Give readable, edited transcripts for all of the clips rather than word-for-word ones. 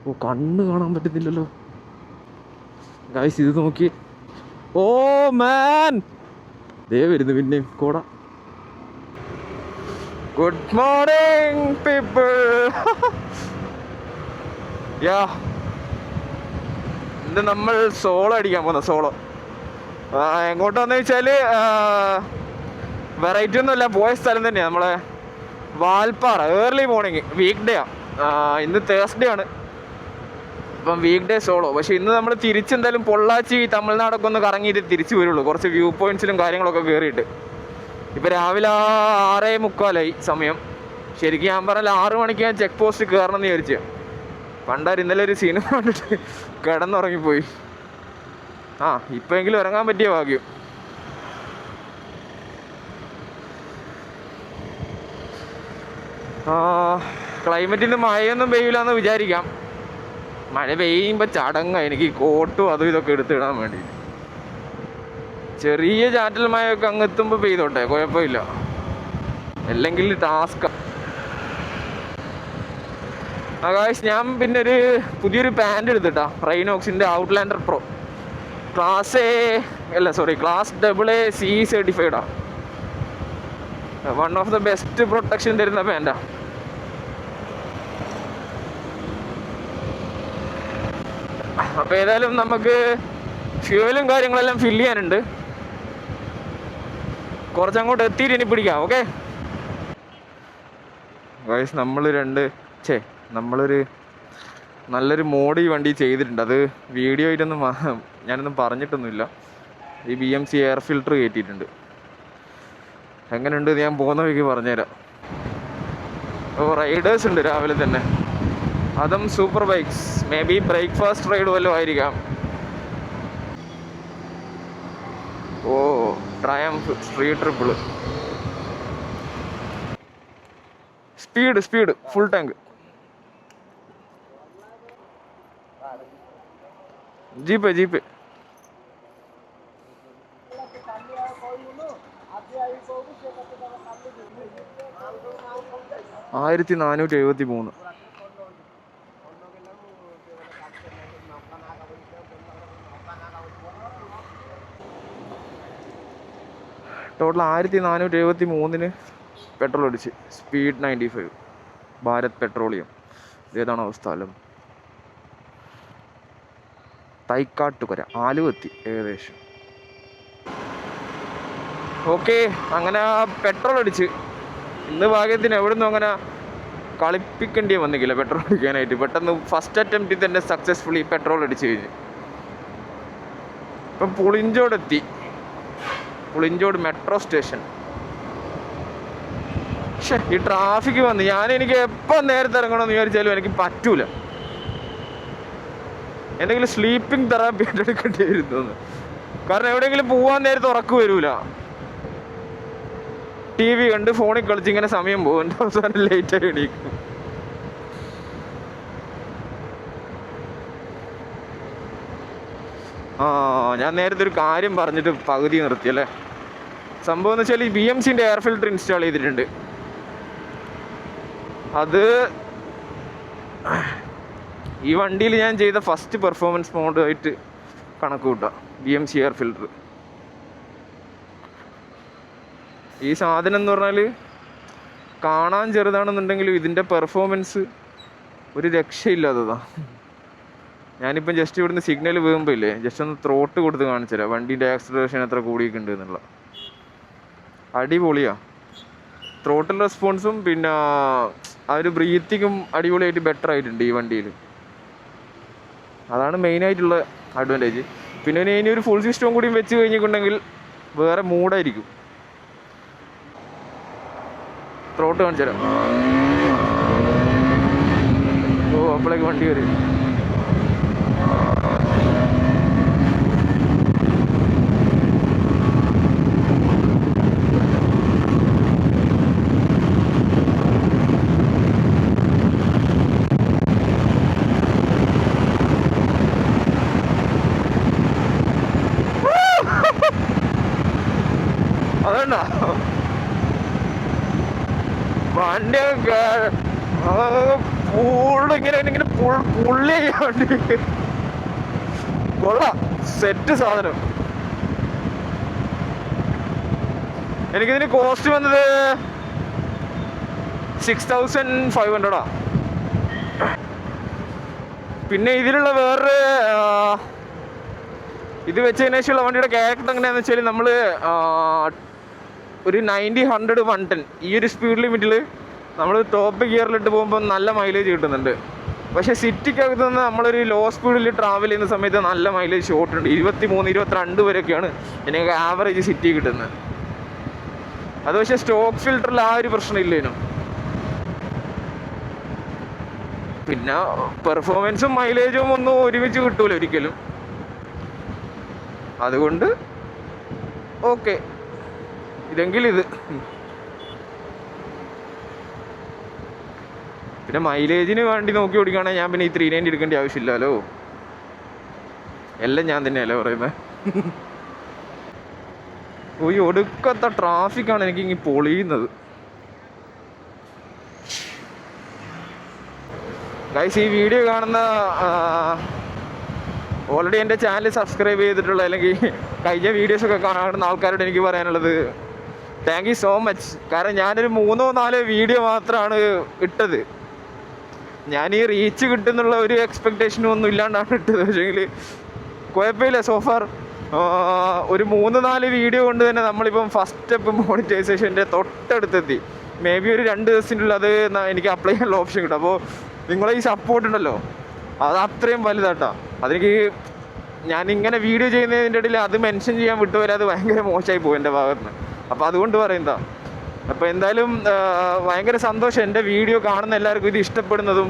ഓ കണ്ണ് കാണാൻ പറ്റുന്നില്ലല്ലോ ഗൈസ്. ഇത് നോക്കി. ഓ മാൻ, ദേ വരുന്നു പിന്നെയും കോട. Good morning people. യാ, ഇത് നമ്മൾ സോളോ അടിക്കാൻ പോകുന്ന സോളോ. എങ്ങോട്ട് വന്നു വെച്ചാൽ വെറൈറ്റി ഒന്നുമല്ല, പോയ സ്ഥലം തന്നെയാണ് നമ്മളെ Valparai. Early morning, week day ആണ്. ഇന്ന് തേഴ്സ്ഡേ ആണ്, ഇപ്പം വീക്ക് ഡേ സോളോ. പക്ഷെ ഇന്ന് നമ്മൾ തിരിച്ചെന്തായാലും പൊള്ളാച്ചി തമിഴ്നാടൊക്കെ ഒന്ന് കറങ്ങിയിട്ട് തിരിച്ചു വരുള്ളൂ, കുറച്ച് വ്യൂ പോയിന്റ്സിലും കാര്യങ്ങളൊക്കെ കയറിയിട്ട്. ഇപ്പം രാവിലെ 6:45 സമയം. ശരിക്കും ഞാൻ പറഞ്ഞാൽ 6 മണിക്ക് ഞാൻ ചെക്ക് പോസ്റ്റ് കയറണം എന്ന് വിചാരിച്ചു. പണ്ടാർ ഇന്നലെ ഒരു സിനിമ കണ്ടിട്ട് കിടന്നുറങ്ങിപ്പോയി. ഇപ്പോഴെങ്കിലും ഇറങ്ങാൻ പറ്റിയ ഭാഗ്യം. ക്ലൈമറ്റിന് മഴയൊന്നും പെയ്യില്ലെന്ന് വിചാരിക്കാം. മഴ പെയ്യുമ്പോൾ ചടങ്ങ എനിക്ക് കോട്ടും അതും ഇതൊക്കെ എടുത്തിടാൻ വേണ്ടി. ചെറിയ ചാറ്റൽ മഴയൊക്കെ അങ്ങ് എത്തുമ്പോൾ പെയ്തോട്ടെ, കുഴപ്പമില്ല. അല്ലെങ്കിൽ ടാസ്ക്. ഗായ്സ്, ഞാൻ പിന്നെ പുതിയൊരു പാൻറ് എടുത്തിട്ടാ, റൈനോക്സിൻ്റെ ഔട്ട്ലാൻഡർ പ്രോ. ക്ലാസ് AA സർട്ടിഫൈഡാ. One of the best protection തരുന്ന പാൻറ്റാ. അപ്പോൾ ഏതായാലും നമുക്ക് ഫ്യൂവലും കാര്യങ്ങളെല്ലാം ഫില്ല് ചെയ്യാനുണ്ട്. കുറച്ചങ്ങോട്ട് എത്തിയിട്ട് ഇനി പിടിക്കാം. ഓക്കെ ഗൈസ്, നമ്മളൊരു നല്ലൊരു മോഡ് ഈ വണ്ടി ചെയ്തിട്ടുണ്ട്. അത് വീഡിയോ ആയിട്ടൊന്നും ഞാനൊന്നും പറഞ്ഞിട്ടൊന്നുമില്ല. ഈ BMC എയർ ഫിൽറ്റർ കയറ്റിയിട്ടുണ്ട്. എങ്ങനെയുണ്ട് ഞാൻ പോകുന്ന വഴിക്ക് പറഞ്ഞുതരാം. റൈഡേഴ്സ് ഉണ്ട് രാവിലെ തന്നെ, അതും super bikes. Maybe breakfast ride വല്ലതും ആയിരിക്കാം. Oh, Triumph Street Triple, speed full tank. Jeep 1473. Total 1473 petrol അടിച്ച്. സ്പീഡ് 95. ഭാരത് പെട്രോളിയം. ഏതാണ് സ്ഥലം? തൈക്കാട്ടുകര, ആലുവെത്തി ഏകദേശം. ഓക്കെ, അങ്ങനെ പെട്രോൾ അടിച്ച്. ഇന്ന് ഭാഗ്യത്തിന് എവിടുന്നും അങ്ങനെ കളിപ്പിക്കേണ്ടി വന്നിക്കില്ല പെട്രോൾ അടിക്കാനായിട്ട്. പെട്ടെന്ന് ഫസ്റ്റ് അറ്റംപ്റ്റിൽ തന്നെ സക്സസ്ഫുള്ളി പെട്രോൾ അടിച്ച് കഴിഞ്ഞ്. ഇപ്പം പുളിഞ്ചോടെത്തി. Pulinchode metro station. പക്ഷേ ഈ ട്രാഫിക് വന്ന് എനിക്ക് എപ്പം നേരത്തെ ഇറങ്ങണമെന്ന് വിചാരിച്ചാലും എനിക്ക് പറ്റൂല. എന്തെങ്കിലും സ്ലീപ്പിംഗ് തെറാപ്പി എടുക്കേണ്ടി വരുന്നു. കാരണം എവിടെയെങ്കിലും പോവാൻ നേരത്തെ ഉറക്കം വരൂല. TV കണ്ട് ഫോണിൽ കളിച്ച് ഇങ്ങനെ സമയം പോകും. എൻ്റെ അവസാനം ലേറ്റായി എണീക്കും. ഞാൻ നേരത്തെ ഒരു കാര്യം പറഞ്ഞിട്ട് പകുതി നിർത്തിയല്ലേ. സംഭവം എന്ന് വെച്ചാൽ ഈ BMCൻ്റെ എയർ ഫിൽറ്റർ ഇൻസ്റ്റാൾ ചെയ്തിട്ടുണ്ട്. അത് ഈ വണ്ടിയിൽ ഞാൻ ചെയ്ത ഫസ്റ്റ് പെർഫോമൻസ് മോഡായിട്ട് കണക്ക് കൂട്ടാം. BMC air filter. ഈ സാധനം എന്ന് പറഞ്ഞാൽ കാണാൻ ചെറുതാണെന്നുണ്ടെങ്കിലും ഇതിൻ്റെ പെർഫോമൻസ് ഒരു രക്ഷയില്ലാത്തതാണ്. ഞാനിപ്പം ജസ്റ്റ് ഇവിടുന്ന് സിഗ്നൽ വീഴുമ്പോൾ ഇല്ലേ, ജസ്റ്റ് ഒന്ന് ത്രോട്ട് കൊടുത്ത് കാണിച്ചു തരാം വണ്ടീൻ്റെ ആക്സിലറേഷൻ എത്ര കൂടിയിട്ടുണ്ട് എന്നുള്ള. അടിപൊളിയാണ്. ത്രോട്ടിൽ റെസ്പോൺസും പിന്നെ ആ ഒരു ബ്രീത്തിങ്ങും അടിപൊളിയായിട്ട് ബെറ്റർ ആയിട്ടുണ്ട് ഈ വണ്ടിയിൽ. അതാണ് മെയിനായിട്ടുള്ള അഡ്വാൻറ്റേജ്. പിന്നെ ഇനി ഒരു ഫുൾ സിസ്റ്റം കൂടി വെച്ച് കഴിഞ്ഞിട്ടുണ്ടെങ്കിൽ വേറെ മൂഡായിരിക്കും. ത്രോട്ട് കാണിച്ചു തരാം. ഓ, അപ്പോഴേക്ക് വണ്ടി വരും. അതല്ല വണ്ടി ഫുള്ള് ഇങ്ങനെ ഇങ്ങനെ പുള്ളി ചെയ്യാണ്ട് കൊള്ളാം, സെറ്റ് സാധനം. എനിക്കിതിന് കോസ്റ്റ് വന്നത് 6500 പിന്നെ ഇതിലുള്ള വേറൊരു ഇത് വെച്ചതിന് ശേഷമുള്ള വണ്ടിയുടെ ക്യാരക്ടർ എങ്ങനെയാണെന്ന് വെച്ചാൽ നമ്മൾ ഒരു 90, 100, 110 ഈ ഒരു സ്പീഡ് ലിമിറ്റിൽ നമ്മൾ ടോപ്പ് ഗിയറിലിട്ട് പോകുമ്പോൾ നല്ല മൈലേജ് കിട്ടുന്നുണ്ട്. പക്ഷേ സിറ്റിക്കകത്ത് നിന്ന് നമ്മളൊരു ലോ സ്പീഡിൽ ട്രാവൽ ചെയ്യുന്ന സമയത്ത് നല്ല മൈലേജ് ഷോർട്ടുണ്ട്. 23, 22 വരെയൊക്കെയാണ് എനിക്ക് ആവറേജ് സിറ്റി കിട്ടുന്നത്. അത് പക്ഷേ സ്റ്റോക്ക് ഫിൽറ്ററിൽ ആ ഒരു പ്രശ്നമില്ലേനും. പിന്നെ പെർഫോമൻസും മൈലേജും ഒന്നും ഒരുമിച്ച് കിട്ടൂല ഒരിക്കലും. അതുകൊണ്ട് ഓക്കെ, ഇതെങ്കിൽ ഇത്. പിന്നെ മൈലേജിന് വേണ്ടി നോക്കി ഓടിക്കുകയാണെങ്കിൽ ഞാൻ പിന്നെ ഈ 390 എടുക്കേണ്ട ആവശ്യമില്ലല്ലോ. എല്ലാം ഞാൻ തന്നെയല്ലേ പറയുന്നത്. ഈ ഒടുക്കത്തെ ട്രാഫിക്കാണ് എനിക്ക് ഇങ്ങനെ പൊളിയുന്നത്. ഗൈസ്, ഈ വീഡിയോ കാണുന്ന ഓൾറെഡി എൻ്റെ ചാനൽ സബ്സ്ക്രൈബ് ചെയ്തിട്ടുള്ള അല്ലെങ്കിൽ കഴിഞ്ഞ വീഡിയോസൊക്കെ കാണുന്ന ആൾക്കാരോട് എനിക്ക് പറയാനുള്ളത് താങ്ക് യു സോ മച്ച്. കാരണം ഞാനൊരു 3 or 4 വീഡിയോ മാത്രമാണ് ഇട്ടത്. ഞാൻ ഈ റീച്ച് കിട്ടുന്നുള്ള ഒരു എക്സ്പെക്റ്റേഷനും ഒന്നും ഇല്ലാണ്ടാണ് ഇട്ടത്. പക്ഷേങ്കിൽ കുഴപ്പമില്ല, സോഫാർ ഒരു 3, 4 വീഡിയോ കൊണ്ട് തന്നെ നമ്മളിപ്പം ഫസ്റ്റ് സ്റ്റെപ്പ് മോണിറ്റൈസേഷൻ്റെ തൊട്ടടുത്തെത്തി. മേ ബി ഒരു 2 ദിവസത്തിനുള്ളിൽ അത് എനിക്ക് അപ്ലൈ ചെയ്യാനുള്ള ഓപ്ഷൻ കിട്ടും. അപ്പോൾ നിങ്ങളെ ഈ സപ്പോർട്ട് ഉണ്ടല്ലോ, അത് അത്രയും വലുതാട്ടോ. അതെനിക്ക് ഞാനിങ്ങനെ വീഡിയോ ചെയ്യുന്നതിൻ്റെ ഇടയിൽ അത് മെൻഷൻ ചെയ്യാൻ വിട്ടുവരെ അത് ഭയങ്കര മോശമായി പോകും എൻ്റെ ഭാഗത്ത് നിന്ന്. അപ്പോൾ അതുകൊണ്ട് പറയുന്നതാണ്. അപ്പോൾ എന്തായാലും ഭയങ്കര സന്തോഷം എൻ്റെ വീഡിയോ കാണുന്ന എല്ലാവർക്കും ഇത് ഇഷ്ടപ്പെടുന്നതും.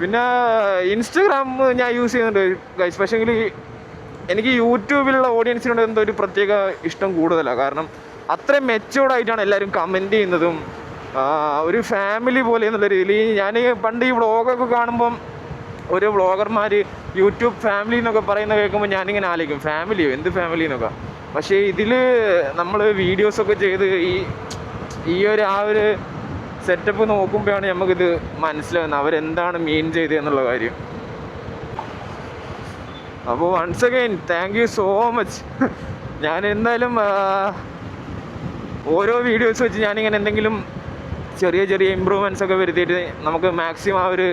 പിന്നെ ഇൻസ്റ്റഗ്രാം ഞാൻ യൂസ് ചെയ്യുന്നുണ്ട് ഗൈസ്. പക്ഷേങ്കിൽ എനിക്ക് യൂട്യൂബിലുള്ള ഓഡിയൻസിനോട് എന്തോ ഒരു പ്രത്യേക ഇഷ്ടം കൂടുതലാണ്. കാരണം അത്രയും മെച്ചൂർഡായിട്ടാണ് എല്ലാവരും കമൻറ്റ് ചെയ്യുന്നതും. ഒരു ഫാമിലി പോലെ എന്നുള്ള രീതിയിൽ. ഞാൻ പണ്ട് ഈ വ്ളോഗൊക്കെ കാണുമ്പം ഒരു വ്ളോഗർമാർ യൂട്യൂബ് ഫാമിലി എന്നൊക്കെ പറയുന്നത് കേൾക്കുമ്പോൾ ഞാനിങ്ങനെ ആലോചിക്കും, ഫാമിലിയോ, എന്ത് ഫാമിലി എന്നൊക്കെ. പക്ഷേ ഇതിൽ നമ്മൾ വീഡിയോസൊക്കെ ചെയ്ത് ഈ ഒരു സെറ്റപ്പ് നോക്കുമ്പോഴാണ് നമുക്കിത് മനസ്സിലാകുന്നത് അവരെന്താണ് മീൻ ചെയ്തതെന്നുള്ള കാര്യം. അപ്പോൾ once again thank you so much. ഞാൻ എന്തായാലും ഓരോ വീഡിയോസ് വെച്ച് ഞാനിങ്ങനെ എന്തെങ്കിലും ചെറിയ ചെറിയ ഇമ്പ്രൂവ്മെൻറ്റ്സ് ഒക്കെ വരുത്തിയിട്ട് നമുക്ക് മാക്സിമം ആ ഒരു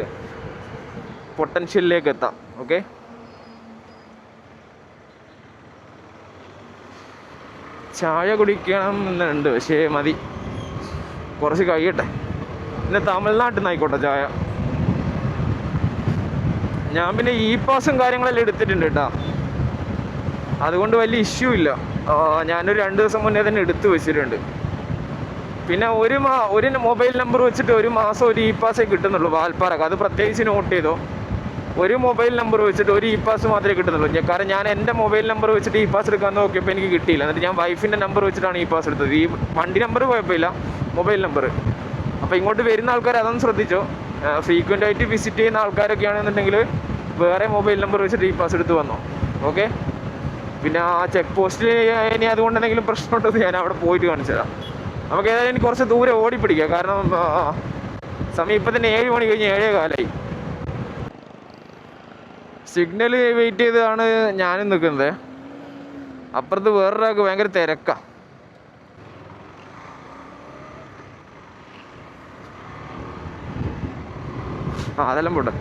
പൊട്ടൻഷ്യലിലേക്ക് എത്താം. ഓക്കെ, ചായ കുടിക്കണം എന്നുണ്ട്, പക്ഷേ മതി, കുറച്ച് കഴിയട്ടെ. പിന്നെ തമിഴ്നാട്ടിൽ നിന്ന് ആയിക്കോട്ടെ ചായ. ഞാൻ പിന്നെ ഇ പാസും കാര്യങ്ങളെല്ലാം എടുത്തിട്ടുണ്ട് കേട്ടോ. അതുകൊണ്ട് വലിയ ഇഷ്യൂ ഇല്ല. ഞാനൊരു 2 ദിവസം മുന്നേ തന്നെ എടുത്തു വെച്ചിട്ടുണ്ട്. പിന്നെ ഒരു മൊബൈൽ നമ്പർ വെച്ചിട്ട് 1 മാസം ഒരു ഇ പാസേ കിട്ടുന്നുള്ളൂ വാൽപ്പാറക്ക്. അത് പ്രത്യേകിച്ച് നോട്ട് ചെയ്തോ. ഒരു മൊബൈൽ നമ്പർ വെച്ചിട്ട് ഒരു ഇ പാസ് മാത്രമേ കിട്ടുന്നുള്ളൂ. കാരണം ഞാൻ എൻ്റെ മൊബൈൽ നമ്പർ വെച്ചിട്ട് ഇ പാസ് എടുക്കാൻ നോക്കിയപ്പോൾ എനിക്ക് കിട്ടിയില്ല. എന്നിട്ട് ഞാൻ വൈഫിൻ്റെ നമ്പർ വെച്ചിട്ടാണ് ഇ പാസ് എടുത്തത്. ഈ വണ്ടി നമ്പർ കുഴപ്പമില്ല, മൊബൈൽ നമ്പർ. അപ്പോൾ ഇങ്ങോട്ട് വരുന്ന ആൾക്കാർ അതൊന്ന് ശ്രദ്ധിച്ചോ. ഫ്രീക്വൻ്റ് ആയിട്ട് വിസിറ്റ് ചെയ്യുന്ന ആൾക്കാരൊക്കെയാണെന്നുണ്ടെങ്കിൽ വേറെ മൊബൈൽ നമ്പർ വെച്ചിട്ട് ഇ പാസ് എടുത്ത് വന്നോ. ഓക്കെ, പിന്നെ ആ ചെക്ക് പോസ്റ്റിൽ ഇനി അതുകൊണ്ട് എന്തെങ്കിലും പ്രശ്നമുണ്ടെന്ന് ഞാൻ അവിടെ പോയിട്ട് കാണിച്ചു തരാം. നമുക്ക് ഏതായാലും എനിക്ക് കുറച്ച് ദൂരെ ഓടിപ്പിടിക്കാം. കാരണം സമയം ഇപ്പം തന്നെ 7 മണി കഴിഞ്ഞ് 7:15. സിഗ്നൽ വെയിറ്റ് ചെയ്താണ് ഞാനും നിൽക്കുന്നത്. അപ്പുറത്ത് വേറൊരാൾക്ക് ഭയങ്കര തിരക്കാണ്. അതെല്ലാം പോട്ടെ.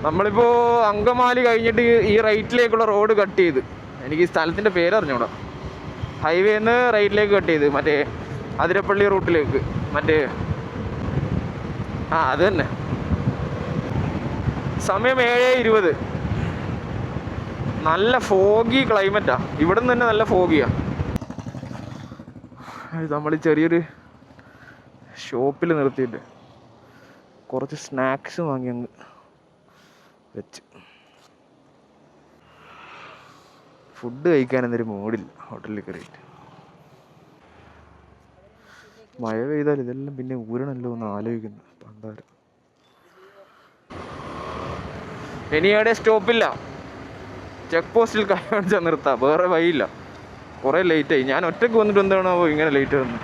നമ്മളിപ്പോൾ അങ്കമാലി കഴിഞ്ഞിട്ട് ഈ റൈറ്റിലേക്കുള്ള റോഡ് കട്ട് ചെയ്ത്, എനിക്ക് ഈ സ്ഥലത്തിൻ്റെ പേര് അറിഞ്ഞൂടാ, ഹൈവേന്ന് റൈറ്റിലേക്ക് കട്ട് ചെയ്ത് മറ്റേ അതിരപ്പള്ളി റൂട്ടിലേക്ക്. അത് തന്നെ. സമയം 7:20. നല്ല ഫോഗി ക്ലൈമറ്റാ. ഇവിടെ നിന്ന് തന്നെ നല്ല ഫോഗിയാ. നമ്മൾ ചെറിയൊരു ഷോപ്പിൽ നിർത്തിയിട്ട് കുറച്ച് സ്നാക്സ് വാങ്ങി അങ്ങ് വെച്ച്. ഫുഡ് കഴിക്കാൻ എന്നൊരു മൂഡില്ല ഹോട്ടലിൽ കയറിയിട്ട്. മഴ പെയ്താൽ ഇതെല്ലാം പിന്നെ ഊരണല്ലോ എന്ന് ആലോചിക്കുന്നു പണ്ടാരം. ഇനി എവിടെ സ്റ്റോപ്പില്ല, ചെക്ക് പോസ്റ്റിൽ കാണിച്ചാൽ നിർത്താം, വേറെ വഴിയില്ല. കുറേ ലേറ്റായി. ഞാൻ ഒറ്റയ്ക്ക് വന്നിട്ട് എന്താണോ ഇങ്ങനെ ലേറ്റ് വന്നു.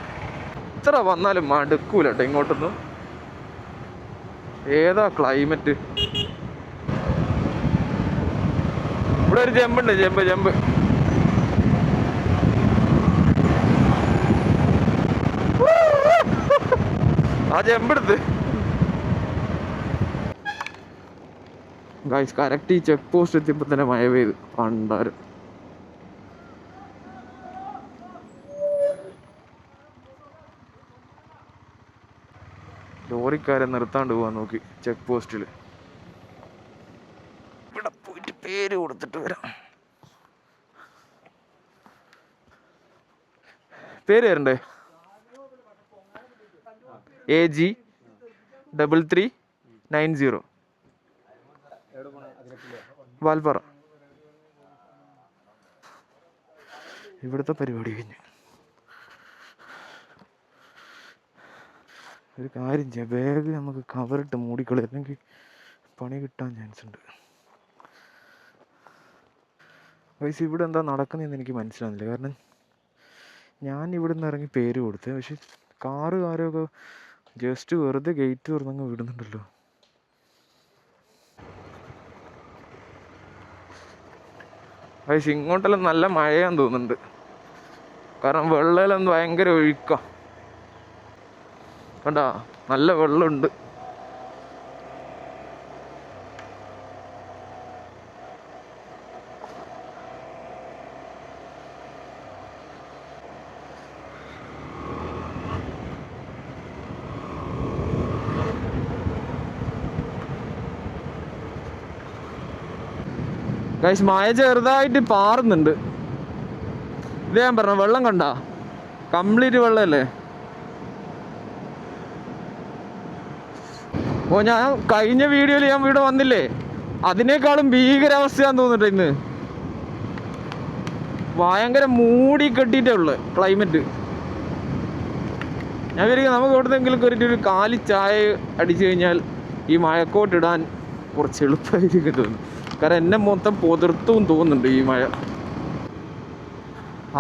ഇത്ര വന്നാലും മടുക്കൂല കേട്ടോ ഇങ്ങോട്ടൊന്നും. ഏതാ ക്ലൈമറ്റ്. ഇവിടെ ഒരു ജമ്പുണ്ട്, ജമ്പ്. ആ ജമ്പെടുത്ത് ഗൈസ്. കറക്റ്റ് ഈ ചെക്ക് പോസ്റ്റ് എത്തിയപ്പോൾ തന്നെ മഴ പെയ്ത് പണ്ടാരും. ലോറിക്കാരെ നിർത്താണ്ട് പോവാൻ നോക്കി ചെക്ക് പോസ്റ്റിൽ. ഇവിടെ പോയിട്ട് പേര് കൊടുത്തിട്ട് വരാം. പേര് തരണ്ടേ? AG3390 വാൽപ്പാറ. ഇവിടുത്തെ പരിപാടി കഴിഞ്ഞ് ഒരു കാര്യം ചെയ്യാം, ബാഗ് നമുക്ക് കവറിട്ട് മൂടിക്കളി, അല്ലെങ്കിൽ പണി കിട്ടാൻ ചാൻസ് ഉണ്ട്. വയസ്സ് ഇവിടെ എന്താ നടക്കുന്നതെന്ന് എനിക്ക് മനസ്സിലാകുന്നില്ല. കാരണം ഞാൻ ഇവിടെ നിന്ന് ഇറങ്ങി പേര് കൊടുത്തത്, പക്ഷെ കാരൊക്കെ ജസ്റ്റ് വെറുതെ ഗേറ്റ് തുറന്നങ്ങ് വിടുന്നുണ്ടല്ലോ. വയസ്സ് ഇങ്ങോട്ടെല്ലാം നല്ല മഴയാന്ന് തോന്നുന്നുണ്ട്. കാരണം വെള്ളമെല്ലാം ഭയങ്കര ഒഴുക്കാം. കണ്ടാ, നല്ല വെള്ളമുണ്ട്. ഗൈസ് മഴ ചെറുതായിട്ട് പാറുന്നുണ്ട്. ഇത് ഞാൻ പറഞ്ഞ വെള്ളം കണ്ടാ, കംപ്ലീറ്റ് വെള്ളമല്ലേ. ഓ, ഞാൻ കഴിഞ്ഞ വീഡിയോയിൽ ഞാൻ ഇവിടെ വന്നില്ലേ, അതിനേക്കാളും ഭീകരാവസ്ഥയാന്ന് തോന്നിട്ട് ഇന്ന്. ഭയങ്കര മൂടി കെട്ടിയിട്ടേ ഉള്ളു ക്ലൈമറ്റ്. ഞാൻ വിചാരിക്കും നമുക്ക് എവിടുന്നെങ്കിലും കയറിയിട്ട് ഒരു കാലി ചായ അടിച്ചു കഴിഞ്ഞാൽ ഈ മഴക്കോട്ടിടാൻ കുറച്ച് എളുപ്പമായിരിക്കും തോന്നുന്നു. കാരണം എന്നെ മൊത്തം പൊതിർത്തും തോന്നുന്നുണ്ട് ഈ മഴ.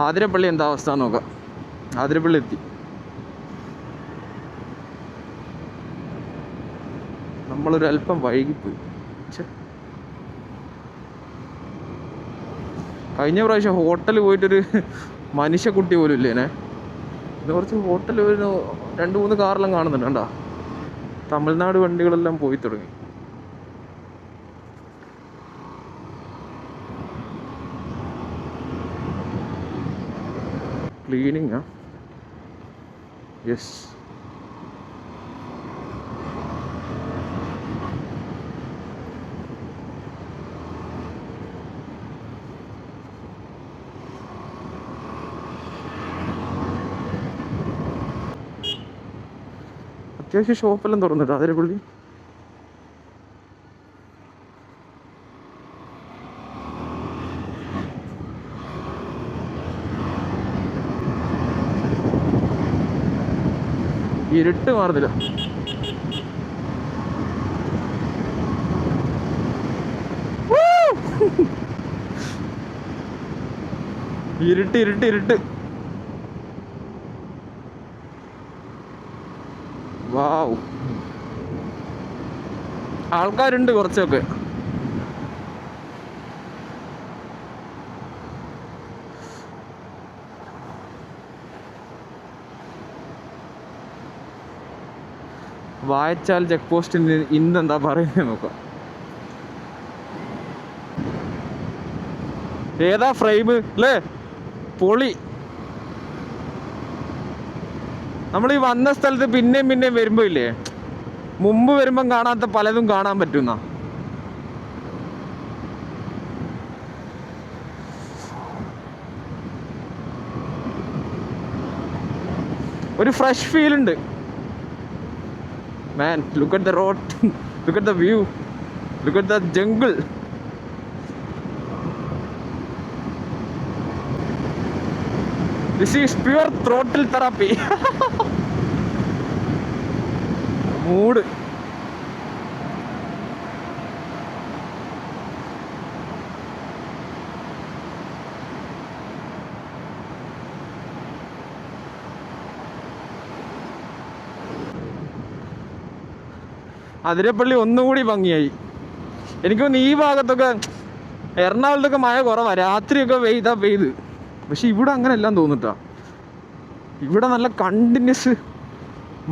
ആതിരപ്പള്ളി എന്താ അവസ്ഥ നോക്കാം. ആതിരപ്പള്ളി എത്തി. നമ്മളൊരല്പം വൈകിപ്പോയി. കഴിഞ്ഞ പ്രാവശ്യം ഹോട്ടലിൽ പോയിട്ടൊരു മനുഷ്യക്കുട്ടി പോലും ഇല്ലേനെ. ഇന്ന് കുറച്ച് ഹോട്ടലിൽ ഒരു 2-3 കാറെല്ലാം കാണുന്നുണ്ട്. കണ്ടാ, തമിഴ്നാട് വണ്ടികളെല്ലാം പോയി തുടങ്ങി. ക്ലീനിങ്ങാ? യെസ്. അത്യാവശ്യം ഷോപ്പെല്ലാം തുറന്നിട്ട് ആതിരപ്പള്ളി. ഇരുട്ട് മാറുന്നില്ല. ഇരുട്ട്. വാവ്, ആൾക്കാരുണ്ട് കുറച്ചൊക്കെ. വായച്ചാൽ ചെക്ക് പോസ്റ്റിന് ഇന്നെന്താ പറയുന്നത് നോക്കാം. ഏതാ ഫ്രെയിം അല്ലേ, പൊളി. നമ്മൾ ഈ വന്ന സ്ഥലത്ത് പിന്നെയും വരുമ്പോ ഇല്ലേ, മുമ്പ് വരുമ്പം കാണാത്ത പലതും കാണാൻ പറ്റുന്ന ഒരു ഫ്രഷ് ഫീൽ ഉണ്ട്. Man, look at the road, look at the view, look at the jungle. This is pure throttle therapy. Mood. Athirappilly ഒന്നുകൂടി ഭംഗിയായി. എനിക്ക് തോന്നുന്നു ഈ ഭാഗത്തൊക്കെ എറണാകുളത്തൊക്കെ മഴ കുറവാണ്, രാത്രിയൊക്കെ പെയ്ത്. പക്ഷെ ഇവിടെ അങ്ങനെ എല്ലാം തോന്നിട്ടാ. ഇവിടെ നല്ല കണ്ടിന്യൂസ്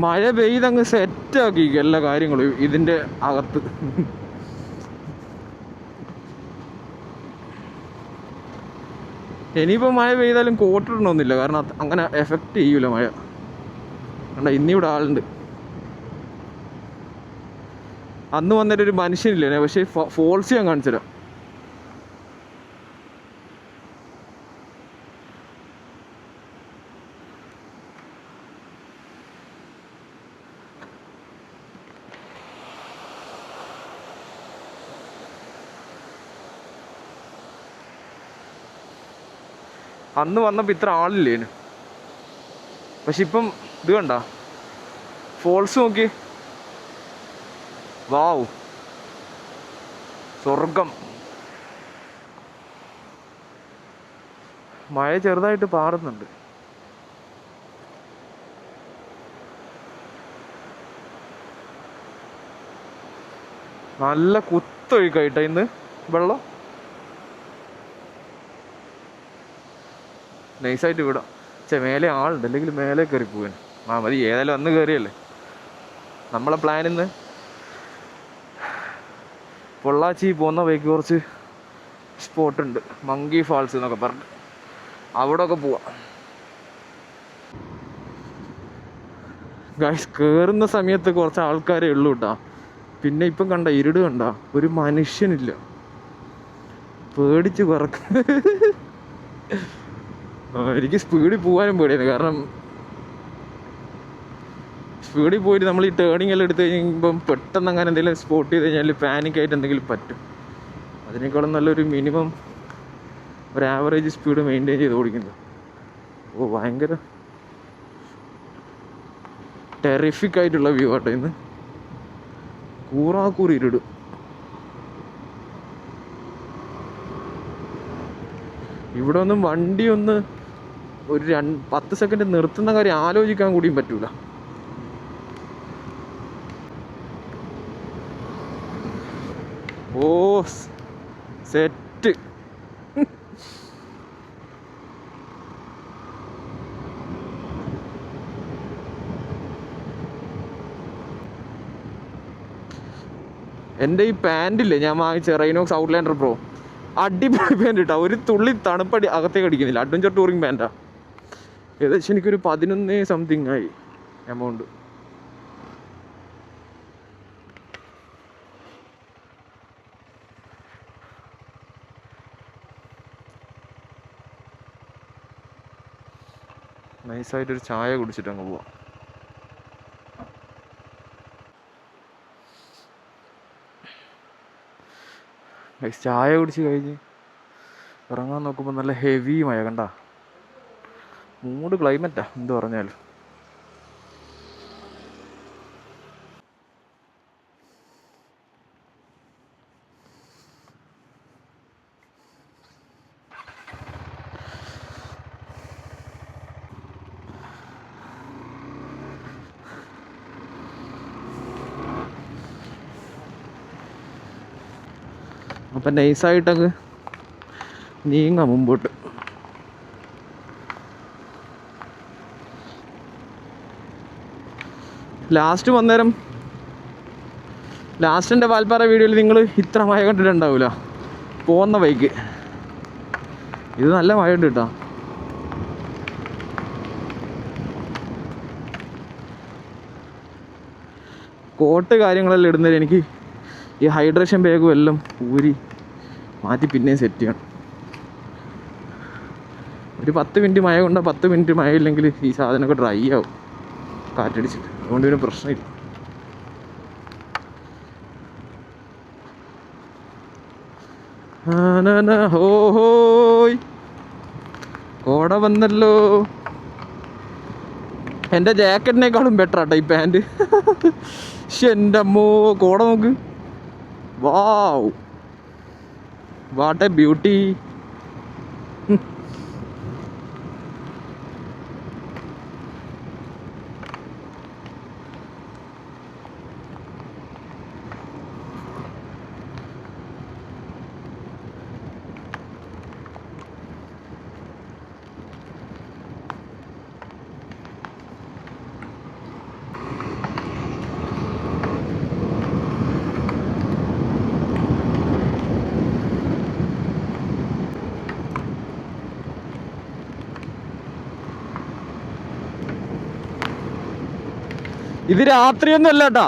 മഴ പെയ്തങ്ങ് സെറ്റാക്കി എല്ലാ കാര്യങ്ങളും ഇതിൻ്റെ അകത്ത്. ഇനിയിപ്പോൾ മഴ പെയ്താലും കോട്ടിടണമെന്നില്ല, കാരണം അങ്ങനെ എഫക്റ്റ് ചെയ്യൂല മഴ. കണ്ട ഇന്നിവിടെ ആളുണ്ട്. അന്ന് വന്നിട്ടൊരു മനുഷ്യനില്ലേ, പക്ഷേ ഫോൾസ് ഞാൻ കാണിച്ചു തരാം. അന്ന് വന്നപ്പോൾ ഇത്ര ആളില്ലേന്, പക്ഷെ ഇപ്പം ഇത് കണ്ട ഫോൾസ് നോക്കി. വാവ്, സ്വർഗം. മഴ ചെറുതായിട്ട് പാറുന്നുണ്ട്. നല്ല കുത്തൊഴുക്കായിട്ടാ ഇന്ന് വെള്ളം. നൈസായിട്ട് വിടാം. മേലെ ആളുണ്ട്, അല്ലെങ്കിൽ മേലെ കയറി പോവാൻ. മതി, ഏതായാലും അന്ന് കയറിയല്ലേ. നമ്മളെ പ്ലാൻ ഇന്ന് പൊള്ളാച്ചി പോകുന്ന വഴിക്ക് കുറച്ച് സ്പോട്ടുണ്ട്, മങ്കി ഫാൾസ് എന്നൊക്കെ പറഞ്ഞിട്ട്, അവിടെ ഒക്കെ പോവാം. ഗൈസ്, കയറുന്ന സമയത്ത് കുറച്ച് ആൾക്കാരേ ഉള്ളൂ കേട്ടാ. പിന്നെ ഇപ്പം കണ്ട ഇരുട് കണ്ട, ഒരു മനുഷ്യനില്ല. പേടിച്ച് പറക്ക. എനിക്ക് സ്പീഡിൽ പോകാനും പേടിയാണ്, കാരണം സ്പീഡിൽ പോയിട്ട് നമ്മൾ ഈ ടേണിംഗ് എല്ലാം എടുത്ത് കഴിയുമ്പം പെട്ടെന്ന് അങ്ങനെ എന്തെങ്കിലും സ്പോട്ട് ചെയ്ത് കഴിഞ്ഞാൽ പാനിക്കായിട്ട് എന്തെങ്കിലും പറ്റും. അതിനേക്കാളും നല്ലൊരു മിനിമം ഒരു ആവറേജ് സ്പീഡ് മെയിൻറ്റെയിൻ ചെയ്ത് ഓടിക്കുന്നത്. ഓ, ഭയങ്കര ടെറിഫിക് ആയിട്ടുള്ള വ്യൂ ആട്ടോ ഇന്ന്. കൂറാക്കൂറി ഇരുട്. ഇവിടെ ഒന്നും വണ്ടി ഒന്ന് ഒരു 10 സെക്കൻഡ് നിർത്തുന്ന കാര്യം ആലോചിക്കാൻ കൂടിയും പറ്റൂല. ഓ, സെറ്റ്. എൻ്റെ ഈ പാൻറ്റില്ലേ ഞാൻ വാങ്ങിച്ച റൈനോക്സ് ഔട്ട്ലാൻഡർ പ്രോ, അടിപൊളി പാൻറ് കിട്ടാ. ഒരു തുള്ളി തണുപ്പടി അകത്തേക്ക് അടിക്കുന്നില്ല. Adventure touring പാൻറ്റാ. ഏകദേശം എനിക്കൊരു 11 സംതിങ് ആയി എമൗണ്ട്. നൈസായിട്ടൊരു ചായ കുടിച്ചിട്ട് അങ്ങ് പോവാം. ചായ കുടിച്ച് കഴിഞ്ഞ് ഇറങ്ങാൻ നോക്കുമ്പോൾ നല്ല ഹെവി മഴ. കണ്ട മൂഡ് ക്ലൈമറ്റാ എന്ത് പറഞ്ഞാലും. അപ്പം നൈസായിട്ടങ്ങ് നീങ്ങാം മുമ്പോട്ട്. ലാസ്റ്റിൻ്റെ വാൽപ്പാറ വീഡിയോയിൽ നിങ്ങൾ ഇത്ര മഴ കണ്ടിട്ടുണ്ടാവില്ല പോകുന്ന ബൈക്ക്. ഇത് നല്ല മഴ ഉണ്ട് കേട്ടോ. കോട്ട് കാര്യങ്ങളെല്ലാം ഇടുന്നതിൽ എനിക്ക് ഈ ഹൈഡ്രേഷൻ ബാഗും എല്ലാം ഊരി മാറ്റി പിന്നെയും സെറ്റ് ചെയ്യണം. ഒരു 10 മിനിറ്റ് മഴ കൊണ്ടാൽ 10 മിനിറ്റ് മഴ ഇല്ലെങ്കിൽ ഈ സാധനമൊക്കെ ഡ്രൈ ആവും കാറ്റടിച്ചിട്ട്. അതുകൊണ്ട് പിന്നെ പ്രശ്നമില്ല. ഹോയ്, കോട വന്നല്ലോ. എൻ്റെ ജാക്കറ്റിനേക്കാളും ബെറ്റർ ആട്ടോ ഈ പാൻറ്. പക്ഷെ എൻ്റെ അമ്മോ, കോട നോക്ക്. വാവ്, വാട്ട് എ ബ്യൂട്ടി. ഇത് രാത്രിയൊന്നും അല്ല കേട്ടാ,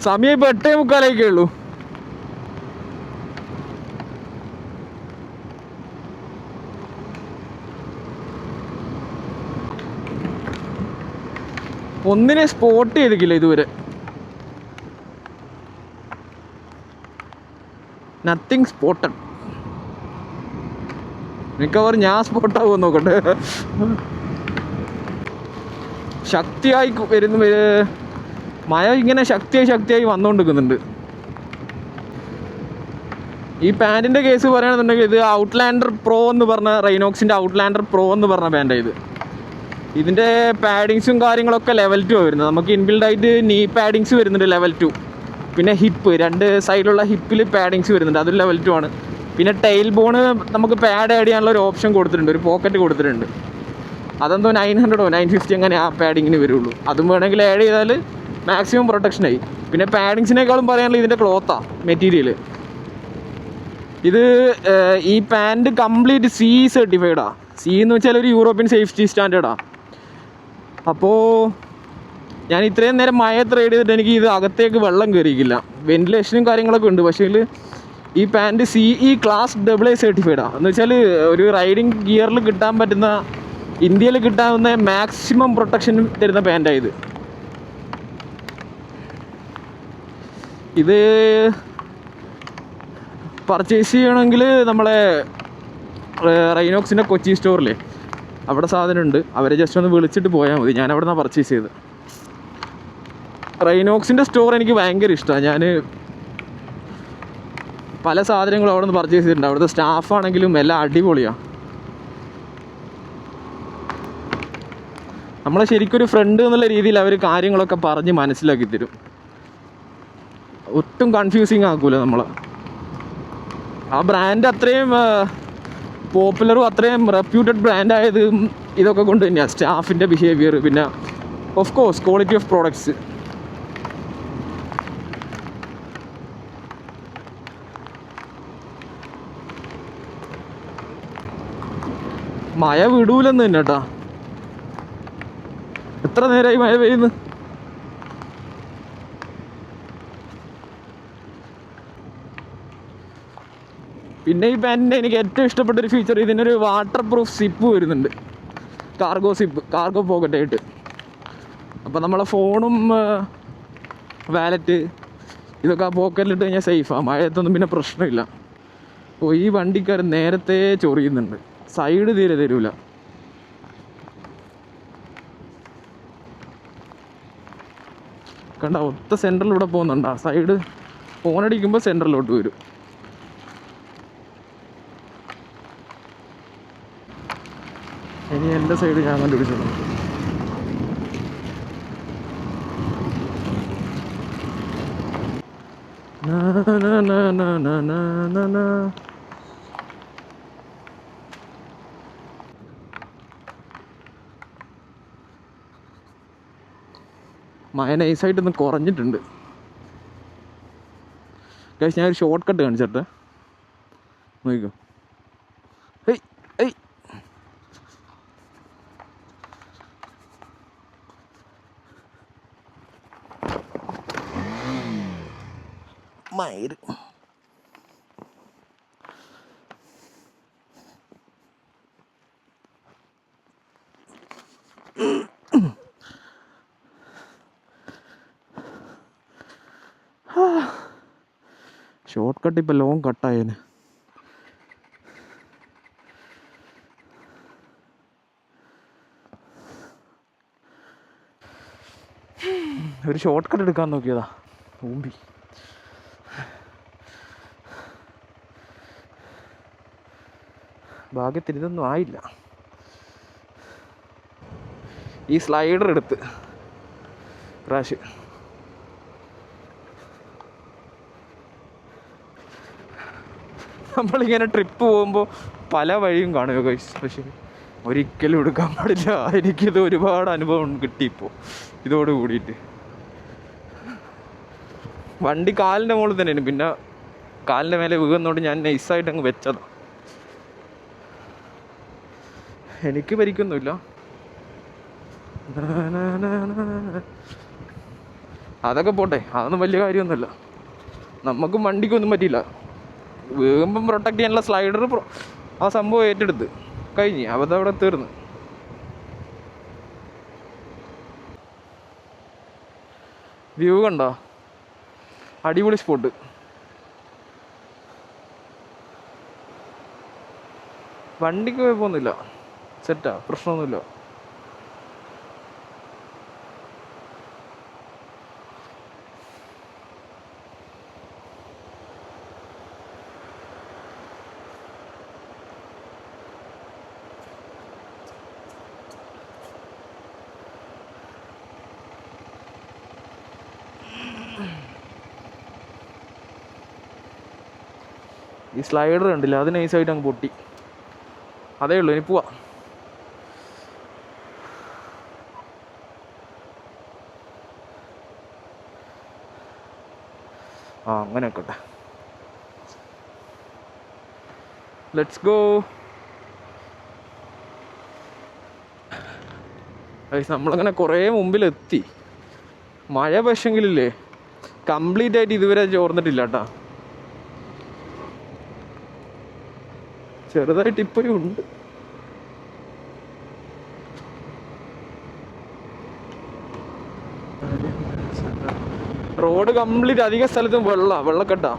സമയം ഇപ്പൊ 8:45 ഉള്ളൂ. ഒന്നിനെ സ്പോട്ട് ചെയ്തിട്ടില്ല ഇതുവരെ. Nothing spotted. മിക്കവാറും ഞാൻ സ്പോട്ടാകുമോ നോക്കട്ടെ. ശക്തിയായി വരുന്ന മഴ ഇങ്ങനെ ശക്തിയായി വന്നുകൊണ്ടിരിക്കുന്നുണ്ട്. ഈ പാൻറ്റിൻ്റെ കേസ് പറയുകയാണെന്നുണ്ടെങ്കിൽ ഇത് ഔട്ട്ലാൻഡർ പ്രോ എന്ന് പറഞ്ഞ റൈനോക്സിൻ്റെ ഔട്ട്ലാൻഡർ പ്രോ എന്ന് പറഞ്ഞ പാൻറ്റാണ് ഇത്. ഇതിൻ്റെ പാഡിങ്സും കാര്യങ്ങളൊക്കെ ലെവൽ 2 വരുന്നത്. നമുക്ക് ഇൻബിൽഡായിട്ട് നീ പാഡിങ്സ് വരുന്നുണ്ട് ലെവൽ 2. പിന്നെ ഹിപ്പ്, 2 സൈഡിലുള്ള ഹിപ്പിൽ പാഡിങ്സ് വരുന്നുണ്ട്, അത് ലെവൽ 2 ആണ്. പിന്നെ ടെയിൽ ബോണ് നമുക്ക് പാഡ് ആഡ് ചെയ്യാനുള്ള ഒരു ഓപ്ഷൻ കൊടുത്തിട്ടുണ്ട്, ഒരു പോക്കറ്റ് കൊടുത്തിട്ടുണ്ട്. അതെന്തോ 900 950 അങ്ങനെ ആ പാഡിങ്ങിന് വരുള്ളൂ. അതും വേണമെങ്കിൽ ആഡ് ചെയ്താൽ മാക്സിമം പ്രൊട്ടക്ഷനായി. പിന്നെ പാഡിങ്സിനേക്കാളും പറയാനുള്ള ഇതിൻ്റെ ക്ലോത്താണ് മെറ്റീരിയൽ. ഇത് ഈ പാൻറ്റ് കംപ്ലീറ്റ് CE സർട്ടിഫൈഡാണ്. CE എന്ന് വെച്ചാൽ ഒരു യൂറോപ്യൻ സേഫ്റ്റി സ്റ്റാൻഡേർഡാണ്. അപ്പോൾ ഞാൻ ഇത്രയും നേരം മഴയത്ത് റൈഡ് ചെയ്തിട്ട് എനിക്ക് ഇത് അകത്തേക്ക് വെള്ളം കയറിയിട്ടില്ല. വെന്റിലേഷനും കാര്യങ്ങളൊക്കെ ഉണ്ട്. പക്ഷേ ഈ പാൻറ്റ് CE ക്ലാസ് AA സർട്ടിഫൈഡാണ്. എന്ന് വെച്ചാൽ ഒരു റൈഡിങ് ഗിയറിൽ കിട്ടാൻ പറ്റുന്ന, ഇന്ത്യയിൽ കിട്ടാവുന്ന മാക്സിമം പ്രൊട്ടക്ഷൻ തരുന്ന പാൻറ്റാണ് ഇത്. ഇത് പർച്ചേസ് ചെയ്യണമെങ്കിൽ നമ്മളെ റൈനോക്സിൻ്റെ കൊച്ചി സ്റ്റോറിലെ അവിടെ സാധനമുണ്ട്, അവരെ ജസ്റ്റ് ഒന്ന് വിളിച്ചിട്ട് പോയാൽ മതി. ഞാൻ അവിടെ നിന്നാണ് പർച്ചേസ് ചെയ്തത്. റൈനോക്സിൻ്റെ സ്റ്റോർ എനിക്ക് ഭയങ്കര ഇഷ്ടമാണ്. ഞാൻ പല സാധനങ്ങളും അവിടെ നിന്ന് പർച്ചേസ് ചെയ്തിട്ടുണ്ട്. അവിടുത്തെ സ്റ്റാഫാണെങ്കിലും എല്ലാം അടിപൊളിയാണ്. നമ്മളെ ശരിക്കൊരു ഫ്രണ്ട് എന്നുള്ള രീതിയിൽ അവർ കാര്യങ്ങളൊക്കെ പറഞ്ഞ് മനസ്സിലാക്കി തരും. ഒട്ടും കൺഫ്യൂസിങ് ആക്കൂല നമ്മളെ. ആ ബ്രാൻഡ് അത്രയും പോപ്പുലറും അത്രയും റെപ്യൂട്ടഡ് ബ്രാൻഡായത് ഇതൊക്കെ കൊണ്ട് തന്നെയാണ്. സ്റ്റാഫിൻ്റെ ബിഹേവിയർ, പിന്നെ of course quality of products. മഴ വിടൂലെന്ന് തന്നെ കേട്ടാ. എത്ര നേരമായി മഴ പെയ്യുന്നു. പിന്നെ ഈ പാൻറ്റിൻ്റെ എനിക്ക് ഏറ്റവും ഇഷ്ടപ്പെട്ടൊരു ഫീച്ചർ, ഇതിനൊരു വാട്ടർ പ്രൂഫ് സിപ്പ് വരുന്നുണ്ട്. കാർഗോ സിപ്പ്, കാർഗോ പോക്കറ്റായിട്ട്. അപ്പോൾ നമ്മളെ ഫോണും വാലറ്റ് ഇതൊക്കെ ആ പോക്കറ്റിലിട്ട് കഴിഞ്ഞാൽ സേഫാണ്. മഴയത്തൊന്നും പിന്നെ പ്രശ്നമില്ല. അപ്പോൾ ഈ വണ്ടിക്കാരൻ നേരത്തെ ചൊറിയുന്നുണ്ട്, സൈഡ് തീരെ തരൂല. കണ്ട ഒത്ത സെൻറ്ററിലൂടെ പോകുന്നുണ്ട്. ആ സൈഡ് ഫോണടിക്കുമ്പോൾ സെൻറ്ററിലോട്ട് വരും. ഇനി എൻ്റെ സൈഡ് ഞാൻ കണ്ടുപിടിച്ചോളാം. മഴ നൈസായിട്ടൊന്ന് കുറഞ്ഞിട്ടുണ്ട്. ഗൈസ് ഞാനൊരു ഷോർട്ട് കട്ട് കാണിച്ചിട്ട് നോക്കിക്കോ. ഹേയ് ഹേയ് മയിര് ഷോർട്ട് കട്ട് ഇപ്പം ലോങ് കട്ടായേന്. ഒരു ഷോർട്ട് കട്ട് എടുക്കാൻ നോക്കിയതാ, ഊമ്പി. ഭാഗ്യത്തിന് ഇതൊന്നും ആയില്ല. ഈ സ്ലൈഡർ എടുത്ത് പ്രാവശ്യം നമ്മളിങ്ങനെ ട്രിപ്പ് പോകുമ്പോൾ പല വഴിയും കാണുക ഗൈസ്. പക്ഷേ ഒരിക്കലും എടുക്കാൻ പാടില്ല. എനിക്കിത് ഒരുപാട് അനുഭവം കിട്ടിയിപ്പോൾ ഇതോട് കൂടിയിട്ട്. വണ്ടി കാലിൻ്റെ മുകളിൽ തന്നെയാണ്, പിന്നെ കാലിൻ്റെ മേലെ വീഴുന്നതുകൊണ്ട് ഞാൻ നൈസായിട്ട് അങ്ങ് വെച്ചതാണ്. എനിക്ക് പരിക്കൊന്നുമില്ല. അതൊക്കെ പോട്ടെ, അതൊന്നും വലിയ കാര്യമൊന്നുമല്ല. നമുക്കും വണ്ടിക്കൊന്നും പറ്റിയില്ല. വീകുമ്പം പ്രൊട്ടക്ട് ചെയ്യാനുള്ള സ്ലൈഡർ ആ സംഭവം ഏറ്റെടുത്ത് കഴിഞ്ഞ് അതവിടെ തീർന്ന്. വ്യൂ കണ്ടോ? അടിപൊളി സ്പോട്ട്. വണ്ടിക്ക് കുഴപ്പമൊന്നുമില്ല, സെറ്റാ, പ്രശ്നമൊന്നുമില്ല. ഈ സ്ലൈഡർ കണ്ടില്ല, അത് നൈസായിട്ട് അങ്ങ് പൊട്ടി. അതേ ഉള്ളൂ, ഇനി പോവാ. അങ്ങനെ ആയിക്കോട്ടെ, ലെറ്റ്സ് ഗോ. നമ്മളങ്ങനെ കുറേ മുമ്പിലെത്തി. മഴ പക്ഷെങ്കിലില്ലേ കംപ്ലീറ്റ് ആയിട്ട് ഇതുവരെ ചോർന്നിട്ടില്ല കേട്ടാ. ചെറുതായിട്ട് ഇപ്പോഴും ഉണ്ട്. റോഡ് കംപ്ലീറ്റ് അധിക സ്ഥലത്തും വെള്ളക്കെട്ടാ.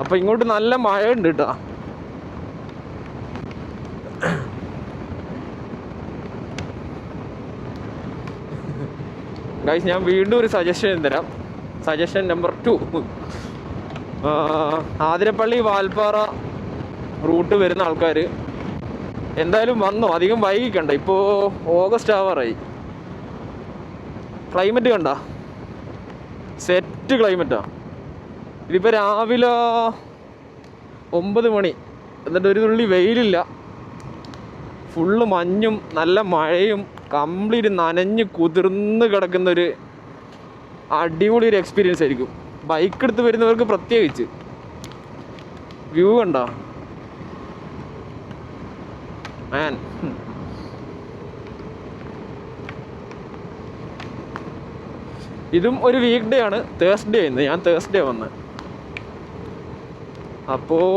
അപ്പൊ ഇങ്ങോട്ട് നല്ല മഴ ഉണ്ട് കേട്ടാ. ഗൈസ്, ഞാൻ വീണ്ടും ഒരു സജഷൻ തരാം. Suggestion number 2. Athirappilly Valparai route വരുന്ന ആൾക്കാർ എന്തായാലും വന്നോ, അധികം വൈകിക്കണ്ട. ഇപ്പോൾ ഓഗസ്റ്റ് ആവാറായി. ക്ലൈമറ്റ് കണ്ട, സെറ്റ് ക്ലൈമറ്റാ. ഇതിപ്പോൾ രാവിലെ 9 മണി, എന്നിട്ട് ഒരു തുള്ളി വെയിലില്ല. ഫുള്ള് മഞ്ഞും നല്ല മഴയും, കംപ്ലീറ്റ് നനഞ്ഞ് കുതിർന്ന് കിടക്കുന്നൊരു അടിപൊളി ഒരു എക്സ്പീരിയൻസ് ആയിരിക്കും. ബൈക്ക് എടുത്ത് വരുന്നവർക്ക് പ്രത്യേകിച്ച്. വ്യൂ കണ്ടോ മാൻ? ഇതും ഒരു വീക്ക് ഡേ ആണ്, തേഴ്സ്ഡേ ആയിരുന്നു. ഞാൻ തേഴ്സ്ഡേ വന്ന്. അപ്പോൾ